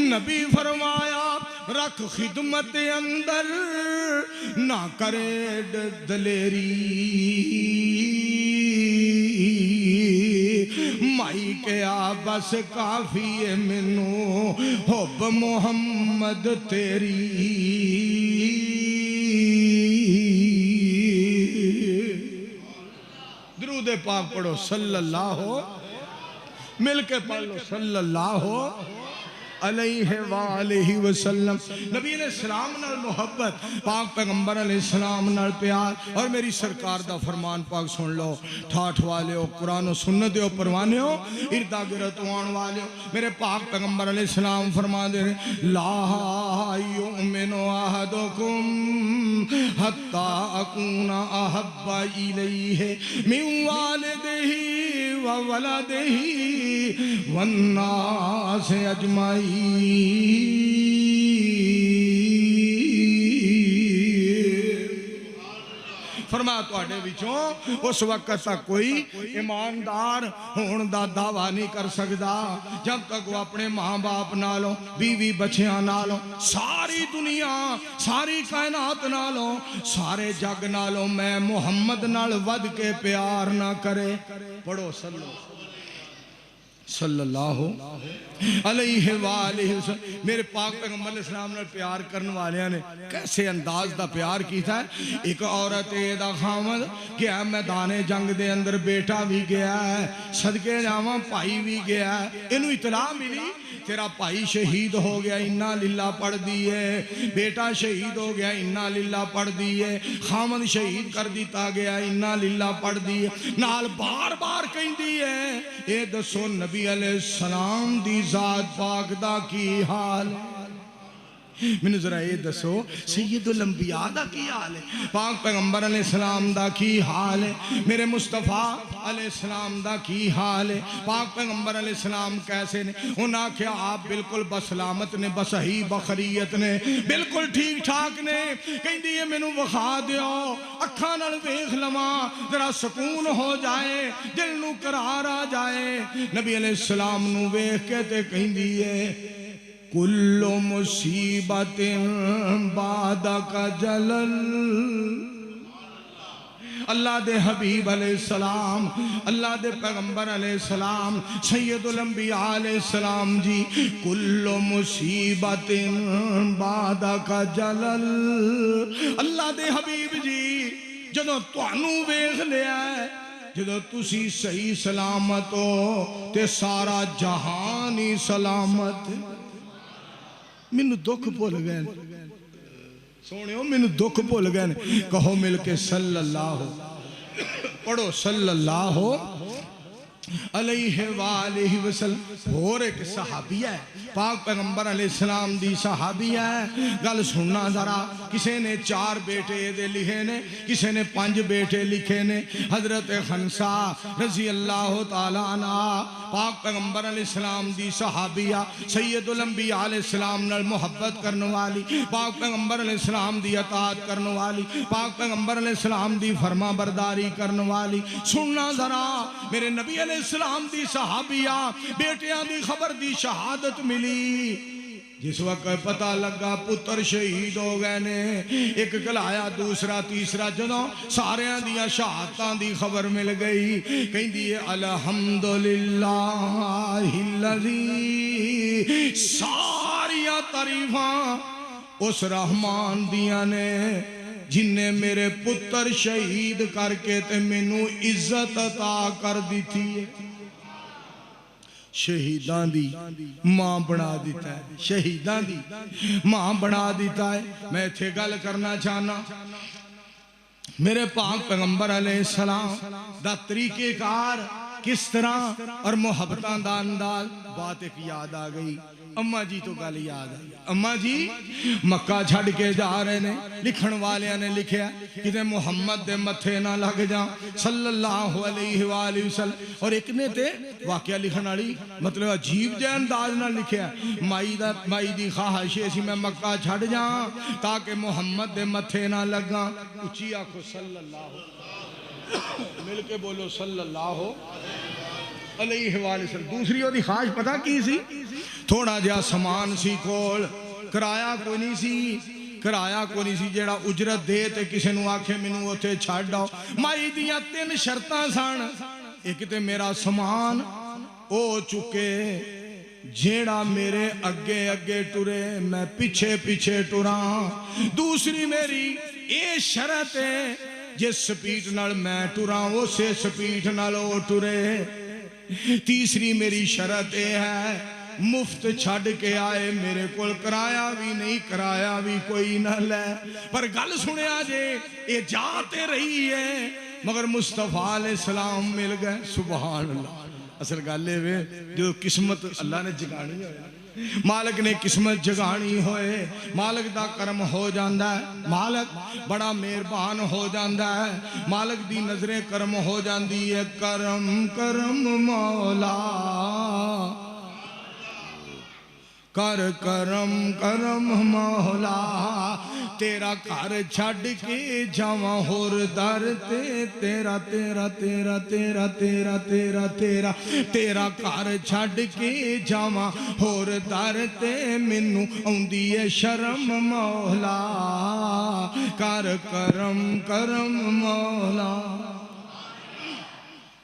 نبی فرمایا رکھ خدمت اندر نہ کرے دلیری مائی کیا بس کافی ہے منو حب محمد تیری درود پاک پڑھو صلی اللہ مل کے پڑھ لو صلی اللہ علیہ وآلہ وسلم نبی علیہ السلام نال محبت پاک پیغمبر علیہ السلام نال پیار اور میری سرکار دا فرمان پاک سن لو ٹھاٹھ والے ہو قرآن و سنت ہو پروانے ہو اردہ گرت وان والے ہو میرے پاک پیغمبر علیہ السلام فرما دے رہے لا یؤمن احدکم حتی اکون احب الیہ من والدہ وولدہ والناس اجمعین فرما تواڈے وچوں اس وقت تک کوئی ایماندار ہون دا دعویٰ نہیں کر سکدا جب تک وہ اپنے ماں باپ نالوں بیوی بچیاں نالوں ساری دنیا ساری کائنات نالوں سارے جگ نالوں میں محمد نال ود کے پیار نہ کرے. پڑھو صلی اللہ علیہ وآلہ وسلم. میرے پاک پیغمبر علیہ السلام نے پیار کرنے والیاں نے کیسے انداز دا پیار کیتا ہے. ایک عورت دا خامد گیا میدان جنگ دے اندر بیٹا بھی گیا ہے صدقے جاواں بھائی بھی گیا ہے. انہوں اطلاع ملی تیرا بھائی شہید ہو گیا انا للہ پڑھ دیئے بیٹا شہید ہو گیا انا للہ پڑھ دیئے خامد شہید کر دیتا گیا انا للہ پڑھ دیئے نال بار بار کہیں دیئے. اے دسو نبی علیہ السلام دی ذات پاک دا کی حال میں نے ذرا یہ دسو سید الانبیاء دا کی حال ہے پاک پیغمبر علیہ السلام دا کی حال ہے میرے مصطفیٰ علیہ السلام دا کی حال ہے پاک پیغمبر علیہ السلام کیسے نے انہاں کیا آپ بالکل بسلامت نے بصحیح بخریت نے بالکل ٹھیک ٹھاک نے کہیں دیئے میں نو وخا دیو اکھاں نال ویکھ لواں ذرا سکون ہو جائے دل نو قرار آ جائے. نبی علیہ السلام نو ویکھ کے تے کہیں دیئے کل مصیبت بعدک جلل. اللہ دے حبیب علیہ السلام اللہ دے پیغمبر علیہ السلام سید الانبیاء علیہ السلام جی کل مصیبت بعدک جلل. اللہ دے حبیب جی جدوں تانوں ویکھ لیا ہے جدوں تسی صحیح سلامت ہو تے سارا جہان ہی سلامت. مینوں دکھ بھول گئے سونیو مینوں دکھ بھول گئے کہو مل کے صلی اللہ پڑھو صلی اللہ علیہ وآلہ وسلم. اور ایک صحابی ہے پاک پیغمبر علیہ السلام دی صحابی ہے گل سننا ذرا کسے نے 4 بیٹے دے لکھے نے کسے نے 5 بیٹے لکھے نے. حضرت خنسا رضی اللہ تعالیٰ عنہ پاک پیغمبر علیہ السلام دی صحابیہ سید الانبیاء علیہ السلام نال محبت کرنے والی پاک پیغمبر علیہ السلام دی اطاعت کرنے والی پاک پیغمبر علیہ السلام دی فرما برداری کرنے والی. سننا ذرا میرے نبی علیہ السلام دی صحابیہ بیٹیاں دی خبر دی شہادت ملی جس وقت پتہ لگا پتر شہید ہو گئے نے ایک کلایا دوسرا تیسرا جدوں ساریاں دیاں شہادتاں دی خبر مل گئی کہیں دیئے الحمدللہ الذی ساریاں تعریفاں اس رحمان دیاں نے جن نے میرے پتر شہید کر کے تے مینوں عزت عطا کر دی تھی. شہیدان دی ماں بنا دیتا ہے شہیدان دی ماں بنا دیتا ہے. میں تھے گل کرنا چاہنا میرے پاک پیغمبر علیہ السلام دا طریقہ کار کس طرح اور محبتان دا انداز. بات ایک یاد آ گئی اماں جی تو گل یاد آئی. اماں جی مکہ چھڑ کے جا رہے نے لکھن والیاں نے لکھیا کہ محمد دے متھے نہ لگ جا صلی اللہ علیہ وآلہ وسلم. اور ایک نے تے واقعہ لکھن والی مطلب عجیب جے انداز نہ لکھیا مائی دی خواہش سی میں مکہ چھڑ جا تاکہ محمد دے متھے نہ لگا. اچھی آنکھو صلی اللہ مل کے بولو صلی اللہ علیہ وآلہ وسلم. دوسری وہ دی خواہش پتہ کی سی تھوڑا جہا سامان سی کول کرایہ کوئی نہیں سی جیڑا اجرت دے تے کسے نو آکھے مینوں اوتھے چھڈ آؤ. مائی دیاں 3 شرطاں سن. ایک تے میرا سامان او چکے جیڑا میرے اگے اگے ٹرے میں پیچھے پیچھے ٹراں. دوسری میری اے شرط ہے جس سپیٹ نال میں ٹراں اسے سپیٹ نال او ٹرے. تیسری میری شرط ہے مفت چھڑ کے آئے میرے کول کرایہ بھی نہیں کرایہ بھی کوئی نہ لے. پر گل سنیا جے اے جاتے رہی ہے مگر مصطفیٰ علیہ السلام مل گئے. سبحان اللہ. اصل گل ہے جو قسمت اللہ نے جگانی ہوئے مالک نے قسمت جگانی ہوئے مالک دا کرم ہو جاندہ ہے. مالک بڑا مہربان ہو جاندہ ہے. مالک دی نظریں کرم ہو جاندی ہے. کرم کرم مولا کر کرم کرم مولا تیرا گھر چھڈ کے جاواں ہور در تے تیرا تیرا تیرا تیرا تیرا تیرا تیرا تیرا گھر چھڈ کے جاواں ہور در تے مینوں اوندی اے شرم مولا کر کرم کرم مولا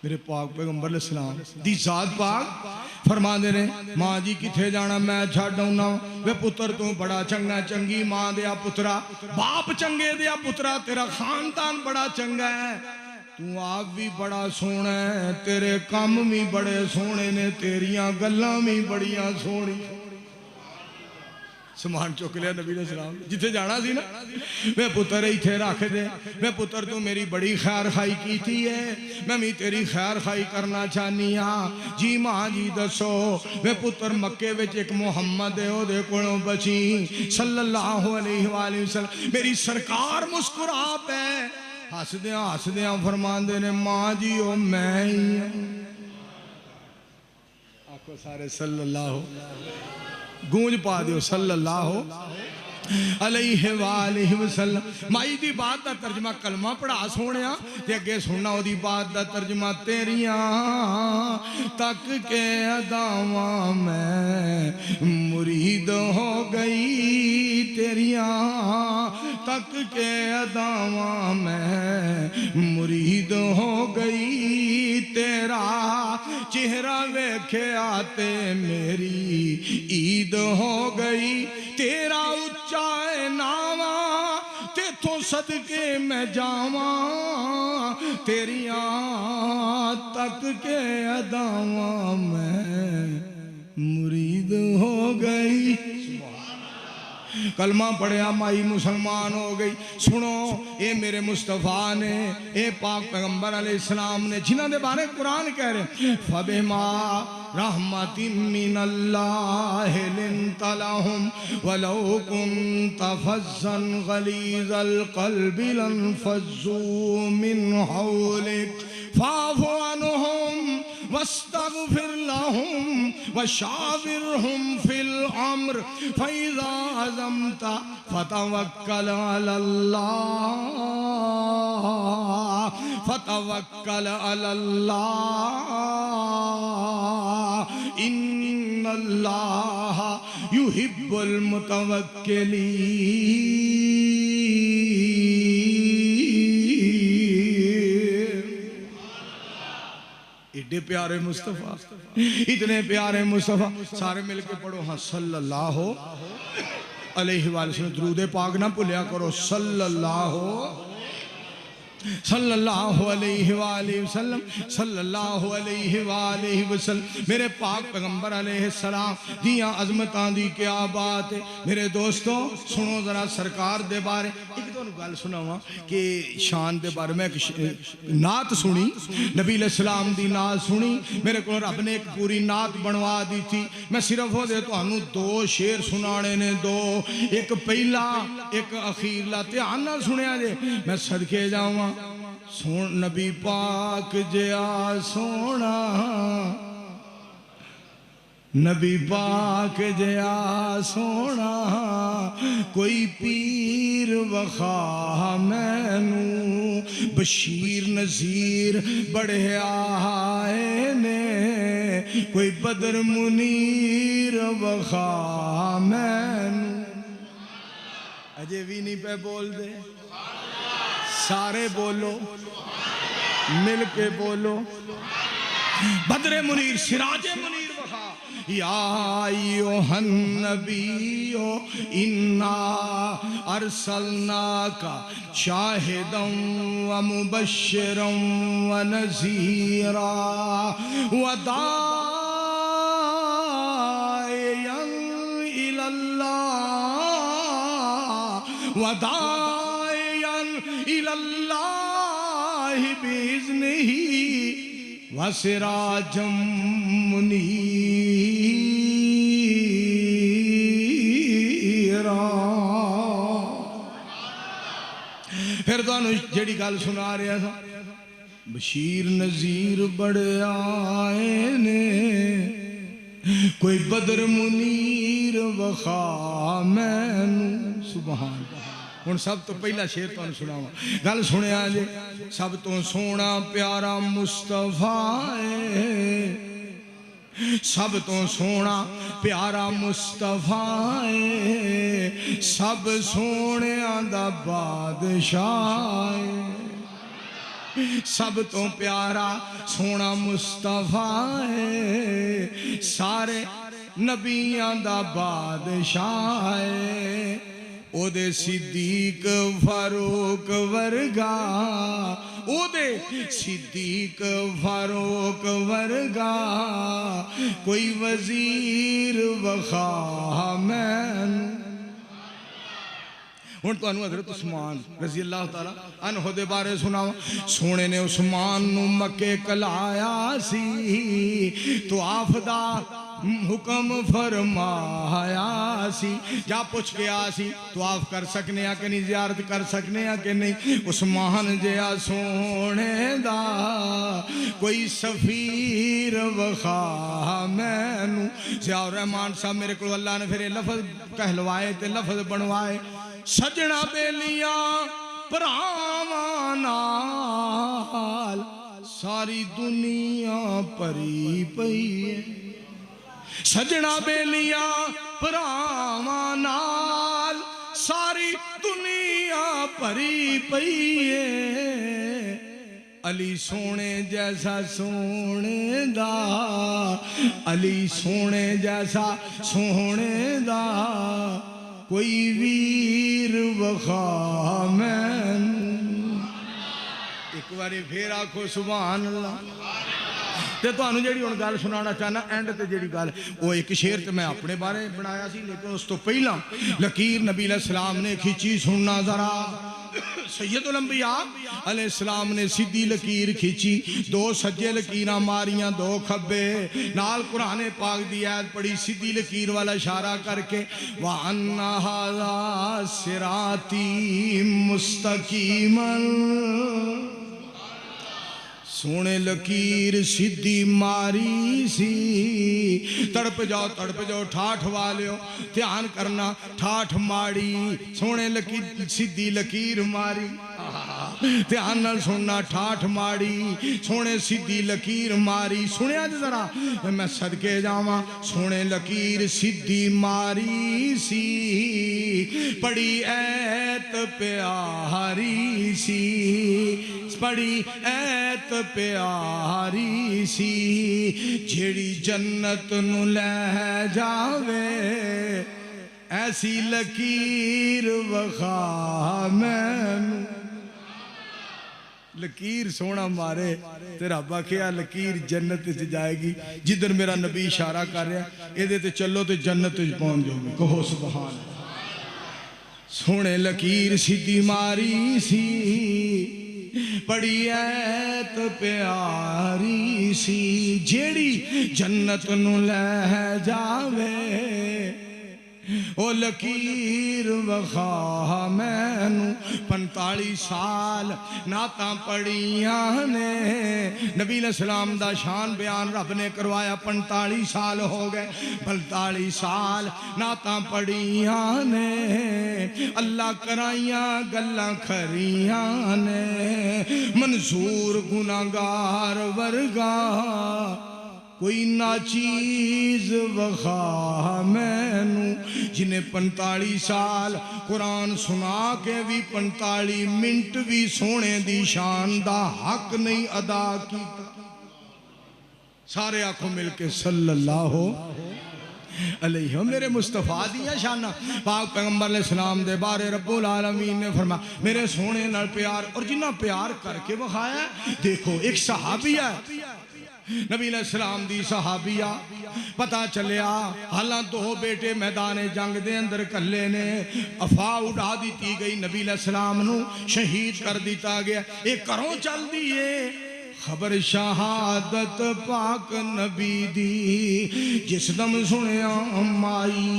میرے پاک پیغمبر علیہ السلام دی ذات پاک فرما دے رہے ماں جی کتھے جانا میں چھڈ آؤنا وے پتر تو بڑا چنگا چنگی ماں دیا پترا باپ چنگے دیا پترا تیرا خاندان بڑا چنگا ہے تو آپ بھی بڑا سونا ہے تیرے کام بھی بڑے سونے نے تیریاں گلاں بھی بڑیاں سونی سمان چک لیا نبی علیہ السلام جتھے جانا سی نا میں پتر ایتھے رکھ دے میں پتر تو میری بڑی خیر خائی کی تھی ہے میں بھی تیری خیر خائی کرنا چاہنی ہاں جی ماں جی دسو میں پتر مکے وچ ایک محمد ہے او دے کولوں بچی صلی اللہ علیہ وآلہ وسلم میری سرکار مسکرا پے ہس دیاں فرماندے نے ماں جی او میں ہی آکھو سارے صلی اللہ گونج پا دیو صلی اللہ علیہ وآلہ وسلم مائی دی بات دا ترجمہ کلمہ پڑھا سونیا تے اگے سننا ہو دی بات دا ترجمہ تیریاں تک کے اداواں میں مرید ہو گئی تیریاں تک کے اداواں میں مرید ہو گئی تیرا چہرہ ویکھے آتے میری عید ہو گئی تیرا اچائے ناواں تے تو صدقے میں جاواں تیریاں تک کے اداواں میں مرید ہو گئی کلمہ پڑھیا مائی مسلمان ہو گئی سنو اے میرے مصطفیٰ نے اے پاک پیغمبر علیہ السلام نے جنہاں دے بارے قرآن کہہ رہے فَبِمَا رَحْمَةٍ مِّنَ اللَّهِ لِنْتَ لَهُمْ وَلَوْ كُنْتَ فَظًّا غَلِيظَ الْقَلْبِ لَانفَضُّوا مِنْ حَوْلِكَ فَاعْفُ عَنْهُمْ واستغفر لهم وشاورهم في الأمر فإذا عزمت فتوكل على الله فتوكل على الله إن الله يحب المتوكلين ایڈے پیارے مصطفیٰ اتنے پیارے مصطفیٰ سارے مل کے پڑھو ہاں صلی اللہ علیہ وآلہ وسلم درود پاک نہ بھولیا کرو صلی اللہ علیہ وآلہ وسلم صلی اللہ علیہ وآلہ وسلم میرے پاک پیغمبر علیہ السلام دیاں عظمتان دی کیا بات ہے میرے دوستوں سنو ذرا سرکار دے بارے ایک دونوں گل سنا ہوا کہ شان دے بارے میں نعت سنی نبی علیہ السلام دی نعت سنی میرے کو رب نے ایک پوری نعت بنوا دی تھی میں صرف ہو دے تو انہوں دو شیر سنانے نے دو ایک پہلا ایک اخیر لاتے آنا سنیا جے میں صدقے جاؤں نبی پاک جیا سونا نبی پاک جیا سونا کوئی پیر وخا مینوں بشیر نذیر بڑھے آئے نے کوئی بدر منیر وخا مینوں اجے بھی نہیں پہ بول دے سارے بولو مل کے بولو بدر منیر سراج منیر وخا یا ایوہ النبیو انا ارسلناکا شاہدا و مبشرا و نذیرا وداعیا الاللہ وداعیا الاللہ بإذنہ وسراجا منیرا پھر تو جڑی گل سنا رہا تھا بشیر نذیر بڑے آئے نے کوئی بدر منیر وخا مینوں سبحان ہن سب تو پہلا شعر تانوں سناواں گل سنیا جے سب تو سونا پیارا مصطفیٰ ہے سب تو سونا پیارا مصطفیٰ ہے سب سونیاں دا بادشاہ ہے سب تو پیارا سونا مصطفیٰ ہے سارے نبیاں دا بادشاہ ہے او دے صدیق فاروق ورگا او دے صدیق فاروق ورگا کوئی وزیر وخا مین ہن تانوں حضرت عثمان رضی اللہ تعالیٰ عنہ دے بارے سناواں سونے نے عثمان نو مکے کلایا سی تو آفدا حکم فرمایا سی جا پوچھ کے آسی تو آف کر سکنے کہ نہیں زیارت کر سکنے کہ نہیں عثمان جیا سونے دا کوئی سفیر وخا مینو ضیاء الرحمان صاحب میرے کو اللہ نے پھر لفظ کہلوائے تے لفظ بنوائے سجنا بیلیاں پراواں نال ساری دنیا پری پئی ہے سجنا بیلیاں پراواں نال ساری دنیا پری پئی ہے علی سونے جیسا سونے دا علی سونے جیسا سونے دا کوئی ویر وخا مین ایک باری پھر آکھو سبحان اللہ تے تانوں جیڑی ہن گل سنانا چاہنا اینڈ تے جیڑی گل وہ ایک شعر تے میں اپنے بارے بنایا سی لیکن اس تو پہلا لکیر نبی علیہ السلام نے کھینچی سننا ذرا سید الانبیاء علیہ السلام نے سیدھی لکیر کھینچی دو سجے لکیراں ماریاں دو کھبے نال قرآن پاک دی آیت پڑھی سیدھی لکیر والا اشارہ کر کے وَأَنَّ هَذَا صِرَاطِي مُسْتَقِيمًا سونے لکیر سیدھی ماری سی تڑپ جاؤ ٹھاٹھ والیو دھیان کرنا ٹھاٹھ ماڑی سونے لکیر سیدھی لکیر ماری دھیان نال سننا ٹھاٹھ ماڑی سونے سیدھی لکیر ماری سنیا جی ذرا میں صدقے جاواں سونے لکیر سیدھی ماری سی پڑی ایت پیاری سی پڑی ایت پیاری سی جیڑی جنت نو لے جاوے ایسی لکیر وخا مینو لکیر سونا مارے تیرا باقیہ لکیر جنت سے جائے گی جدھر میرا نبی اشارہ کر رہا ہے یہ دیتے چلو تے جنت سے پہنچ جاؤ گے کہو سبحان سونے لکیر سیدھی ماری سی بڑی ایت پیاری سی جیڑی جنت نو لے جاوے او لکیر وخا مینو 45 سال نعتاں پڑھیاں نے نبی علیہ السلام دا شان بیان رب نے کروایا 45 سال ہو گئے 45 سال نعتاں پڑھیاں نے اللہ کرائیاں گلاں کھریاں نے منظور گناہگار ورگا کوئی ناچیز وخا مینو جنہیں 45 سال قرآن سنا کے بھی 45 منٹ بھی سونے دی شان دا حق نہیں ادا کیتا سارے آنکھوں مل کے صلی اللہ علیہ میرے مصطفیٰ دیا شانہ پاک پیغمبر علیہ السلام دے بارے رب العالمین نے فرمایا میرے سونے نال پیار اور جنہ پیار کر کے بخایا دیکھو ایک صحابی ہے نبی علیہ السلام دی صحابیہ پتہ چلیا حالاں 2 بیٹے میدان جنگ دے اندر کلے نے افواہ اڑا دیتی گئی نبی علیہ السلام نو شہید کر دیتا گیا ایک کروں چل دیئے خبر شہادت پاک نبی دی جس دم سنیا مائی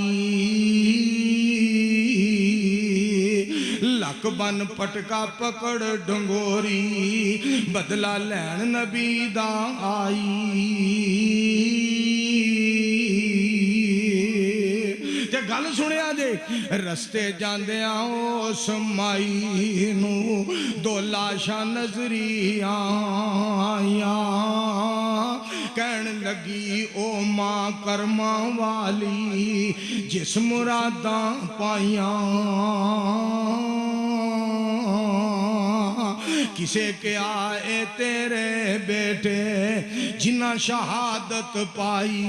لک بن پٹکا پکڑ ڈنگوری بدلا لین نبی دا آئی تے گل سنیا جے رستے جاندے اس مائی نو دو لاشاں نظری آیاں کہن لگی او ماں کرماں والی جس مراداں پائیاں کسے کے آئے تیرے بیٹے جنہ شہادت پائی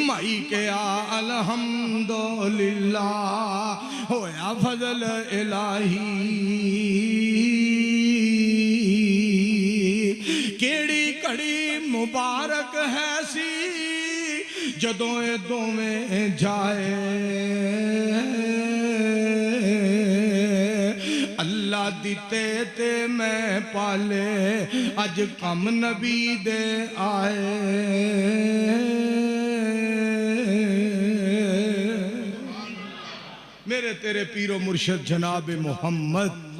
مائی کے الحمدللہ ہویا فضل الہی کیڑی کڑی مبارک ہے سی جدوں اے دوویں جائے اللہ دیتے تے میں پالے اج کم نبی دے آئے میرے تیرے پیر و مرشد جناب محمد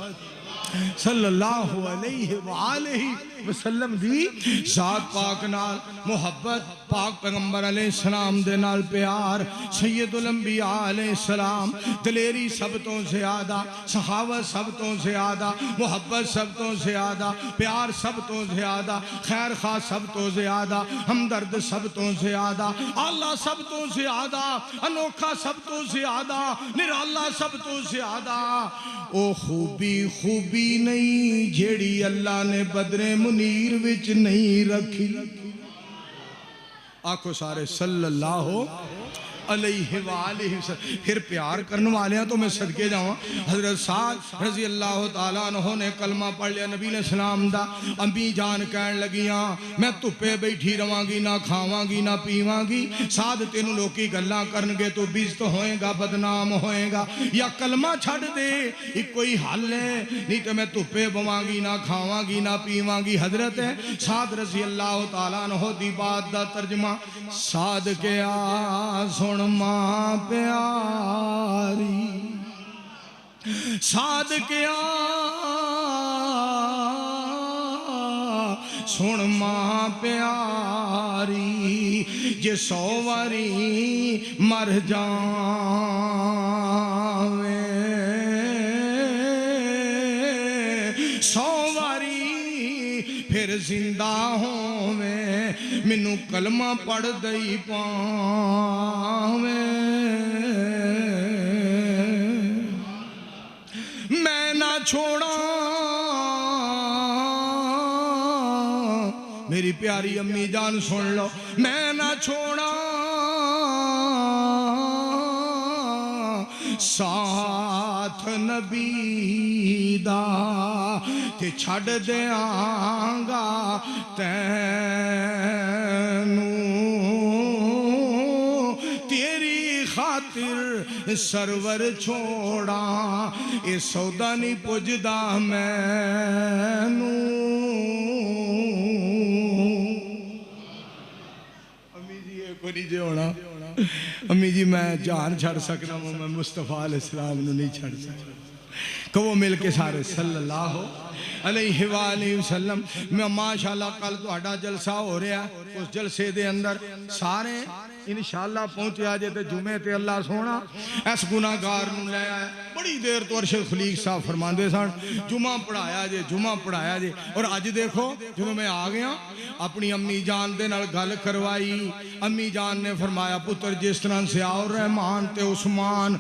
صلی اللہ علیہ وآلہ وسلم دی ذات پاک نال محبت پاک پیغمبر علیہ السلام دے نال پیار سید الانبیاء علیہ السلام دلیری سب تو زیادہ سخاوت سب تو زیادہ محبت سب تو زیادہ پیار سب تو زیادہ خیر خواہ سب تو زیادہ ہمدرد سب تو زیادہ اللہ سب تو زیادہ انوکھا سب تو زیادہ نرالا سب تو زیادہ او خوبی خوبی نہیں جیڑی اللہ نے بدر منیر وچ نہیں رکھی آنکھو سارے صلی اللہ علیہ وآلہ وسلم پھر پیار کرنے والے ہیں تو میں صدقے جاؤں حضرت سعد رضی اللہ تعالیٰ عنہ نے کلمہ پڑھ لیا نبی علیہ السلام دا امی جان کہن لگیاں میں تپے بیٹھی رواں گی نہ کھاواں گی نہ پیواں گی سعد تینوں لوکی گلاں کرنگے تو بیزت ہوئے گا بدنام ہوئے گا یا کلمہ چھڑ دے ایک کوئی حل ہے نہیں تو میں تپے بواں گی نہ کھاواں گی نہ پیواں گی حضرت سعد رضی اللہ تعالیٰ عنہ دی بات دا ترجمہ سعد کے آسن ماں پیاری سعد کیا سن ماں پیاری جے سو واری مر جاویں سو واری پھر زندہ ہوویں مینوں کلمہ پڑھ دئی پاویں میں نہ چھوڑا میری پیاری امی جان سن لو میں نہ چھوڑا ساتھ نبی دا تے چھڑ دیاں گا تینوں تیری خاطر سرور چھوڑا اے سودا نہیں پجدا مینوں امی جی ایک کو نہیں جے ہونا امی جی میں جان چھڑ سکنا ہوں میں مصطفیٰ علیہ السلام نے نہیں چھڑ سکنا کہ وہ مل کے سارے صلی اللہ علیہ وآلہ وسلم میں ماشاءاللہ کل تو ہٹا جلسہ ہو رہا ہے اس جلسے دے اندر سارے انشاءاللہ پہنچے آجے تے جمعے تے اللہ سونا ایس گناہگار نو لے آئے بڑی دیر تو ارشد خلیق صاحب فرماندے سن جمعہ پڑھایا جے اور آج دیکھو جب میں آ گیا اپنی امی جان دے نال گل کروائی امی جان نے فرمایا پتر جس طرح سے اور رحمان تے عثمان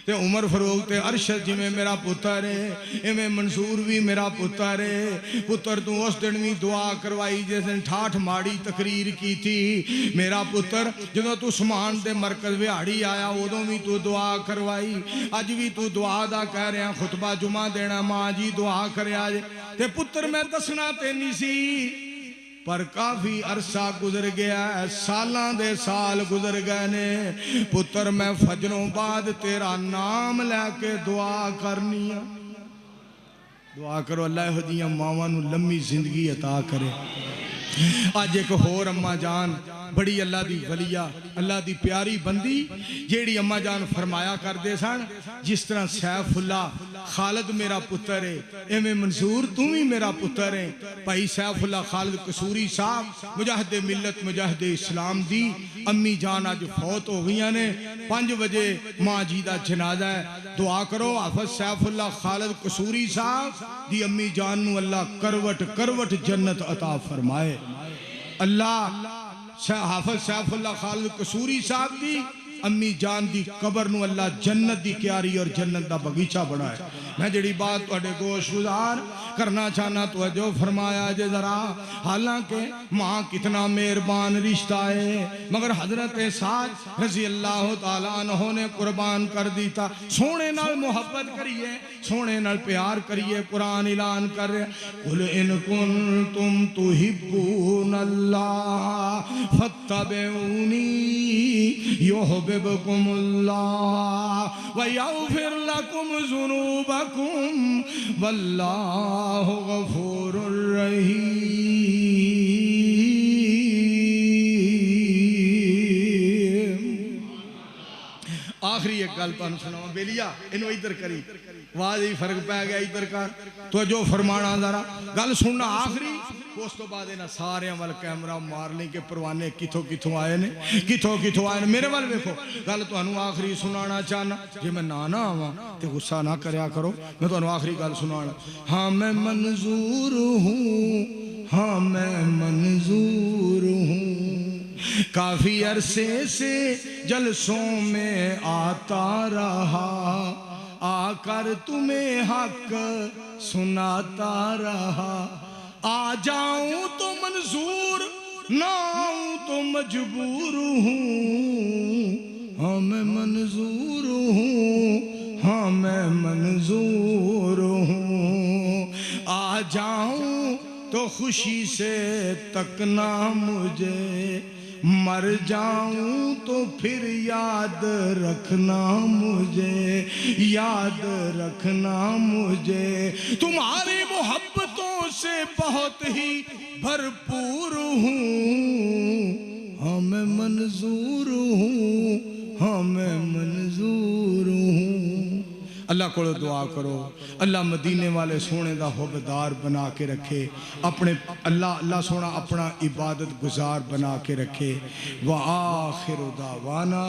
تے عمر فروغ تے ارشد جی میں میرا پتر ہے میں منصور بھی میرا پتر ہے پتر تو اس دن بھی دعا کروائی جس دن ٹھاٹھ ماڑی تقریر کی تھی میرا پتر جدو تو سمان دے مرکز ویاڑی آیا ادوں بھی تو دعا کروائی اج بھی تو دعا دا کہہ رہے ہیں خطبہ جمعہ دینا ماں جی دعا کرے آج تے پتر میں دسنا تے نہیں سی پر کافی عرصہ گزر گیا ہے سالاں دے سال گزر گئے نے پتر میں فجروں بعد تیرا نام لے کے دعا کرنی ہے دعا کرو اللہ ہدیاں ماواں نو لمبی زندگی عطا کرے آج ایک ہور اماں جان بڑی اللہ دی ولیہ اللہ دی پیاری بندی جیڑی اماں جان فرمایا کر دے سن جس طرح سیف اللہ خالد میرا پتر ہے ایویں منظور تم ہی میرا پتر ہے بھائی سیف اللہ خالد قصوری صاحب مجاہد ملت مجاہد اسلام دی امی جان آج فوت ہو گئی نے 5 بجے ماں جی دا جنازہ ہے دعا کرو حافظ سیف اللہ خالد قصوری صاحب دی امی جان نو اللہ کروٹ کروٹ جنت عطا فرمائے اللہ حافظ سیف اللہ خالد قصوری صاحب دی امی جان دی قبر نو اللہ جنت دی کیاری اور جنت دا بغیچہ بڑھائے میں جڑی بات توڑے گوش گزار کرنا چاہنا توجہ فرمایا جے ذرا حالانکہ ماں کتنا مہربان رشتہ ہے مگر حضرت سعد رضی اللہ تعالیٰ عنہ نے قربان کر دیتا سونے نال محبت کریے سونے نال پیار کریے قرآن اعلان کر رہے قُلْ إِن كُنْتُمْ تُحِبُّونَ اللَّهَ فَاتَّبِعُونِي يُحْبِبْكُمُ اللَّهُ وَيَغْفِرْ لَكُمْ ذُنُوبَكُمْ وَاللَّهُ غَفُورٌ رَحِيمٌ آخری ایک گل تو سناؤں بیلیا انہوں ادھر کری واضح فرق پہ گیا ادھر کر تو جو فرمانا ذرا گل سننا آخری اس تو بعد انہا سارے عمل کیمرہ مارنے کے پروانے کتھوں آئے نے کتھوں آئے نے میرے والے دیکھو گل تو انہوں آخری سنانا چاہنا جی میں نانا آواں تے غصہ نہ کریا کرو میں تو انہوں آخری گل سنانا ہاں میں منظور ہوں ہاں میں منظور ہوں کافی عرصے سے جلسوں میں آتا رہا آ کر تمہیں حق سناتا رہا آ جاؤں تو منظور نہ آؤں تو مجبور ہوں ہاں میں منظور ہوں ہاں میں منظور ہوں آ جاؤں تو خوشی سے تکنا مجھے مر جاؤں تو پھر یاد رکھنا مجھے یاد رکھنا مجھے تمہاری محبتوں سے بہت ہی بھرپور ہوں ہاں میں منظور ہوں ہاں میں منظور ہوں اللہ کو دعا کرو اللہ مدینے والے سونے دا حبدار بنا کے رکھے اپنے اللہ سونا اپنا عبادت گزار بنا کے رکھے وآخر دعوانا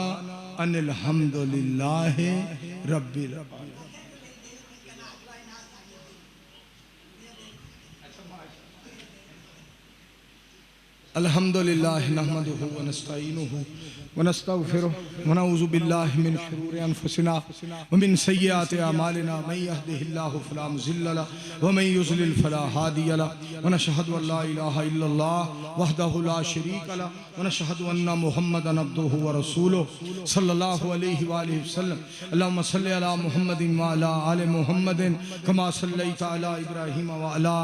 ان الحمدللہ رب العالمین الحمدللہ نحمدہ ونستعینہ ونستغفره ونعوذ باللہ من شرور انفسنا ومن سیئات اعمالنا من يهده الله فلا مضل له ومن يضلل فلا هادي له ونشهد ان لا اله الا الله وحده لا شريك له ونشهد ان محمدا عبده ورسوله صلى الله عليه واله وسلم اللهم صل على محمد وعلى ال محمد كما صليت على ابراهيم وعلى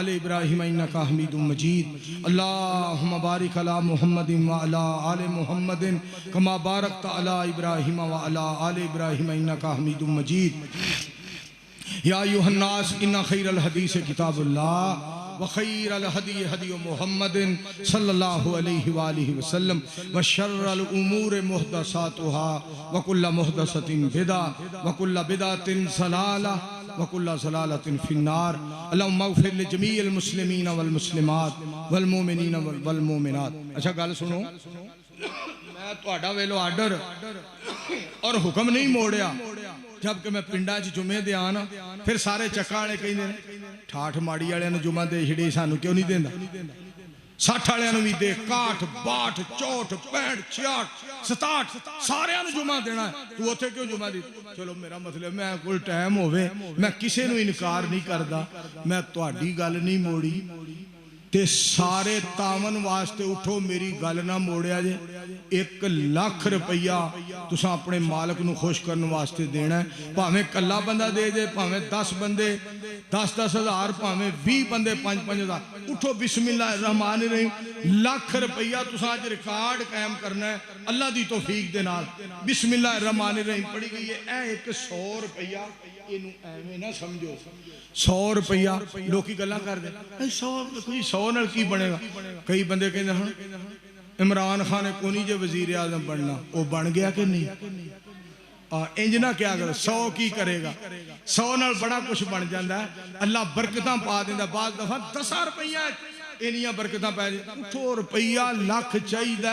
ال ابراهيم انك حميد مجيد اللهم بارك على محمد وعلى ال محمد كما باركت على ابراهيم وعلى ال ابراهيم انك حميد مجيد يا ايها الناس ان خير الحديث كتاب الله وخير الهدي هدي محمد صلى الله عليه واله وسلم وشر الامور محدثاتها وكل محدثة بدعة وكل بدعة ضلالة وكل ضلالة في النار اللهم اغفر لجميع المسلمين والمسلمات والمؤمنين والمؤمنات اچھا گل سنو میں تہاڈا ویلو آرڈر اور حکم نہیں موڑیا جبکہ میں پنڈا چ جمعے دے آنا پھر سارے چکا والے کہندے نے ٹھاٹھ ماڑی والے نے جمعہ دے چھڑی سانو کیوں نہیں دیندا 60 والے نو بھی دے 61 62 64 65 66 67 سارے نو جمعہ دینا ہے تو اوتھے کیوں جمعہ دی چلو میرا مطلب میں کوئی ٹائم ہوے میں کسے نو انکار نہیں کردا میں تہاڈی گل نہیں موڑی تے سارے تاون واسطے اٹھو میری گل نہ موڑیا جے 1 لاکھ روپیہ تساں اپنے مالک نو خوش کرنے واسطے دینا ہے پاویں کلا بندہ دے دے پاویں 10 بندے 10-10 ہزار پاویں 20 بندے 5-5 ہزار اٹھو بسم اللہ الرحمن الرحیم لاکھ روپیہ تساں اج ریکارڈ قائم کرنا ہے اللہ دی توفیق دے نال بسم اللہ الرحمن الرحیم پڑھی گئی ہے اے 100 روپیہ ਇਹਨੂੰ ਐਵੇਂ ਨਾ ਸਮਝੋ 100 ਰੁਪਇਆ ਲੋਕੀ ਗੱਲਾਂ ਕਰਦੇ 100 ਨਾਲ ਕੀ ਬਣੇਗਾ ਕਈ ਬੰਦੇ ਕਹਿੰਦੇ ਹਨ ਇਮਰਾਨ ਖਾਨ ਨੇ ਕੋਈ ਨਹੀਂ ਜੇ ਵਜ਼ੀਰ ਆਜ਼ਮ ਬਣਨਾ ਉਹ ਬਣ ਗਿਆ ਕਿ ਨਹੀਂ ਇੰਜ ਨਾ ਕਿਹਾ ਕਰੋ 100 ਕੀ ਕਰੇਗਾ 100 ਨਾਲ ਬੜਾ ਕੁਝ ਬਣ ਜਾਂਦਾ ਅੱਲਾ ਬਰਕਤਾਂ ਪਾ ਦਿੰਦਾ ਬਾਅਦ ਦਫਾ 10 ਰੁਪਈਆ ਇੰਨੀਆਂ ਬਰਕਤਾਂ ਪੈ ਜਾਂਦੀਆਂ ਉਠੋ ਰੁਪਈਆ ਲੱਖ ਚਾਹੀਦਾ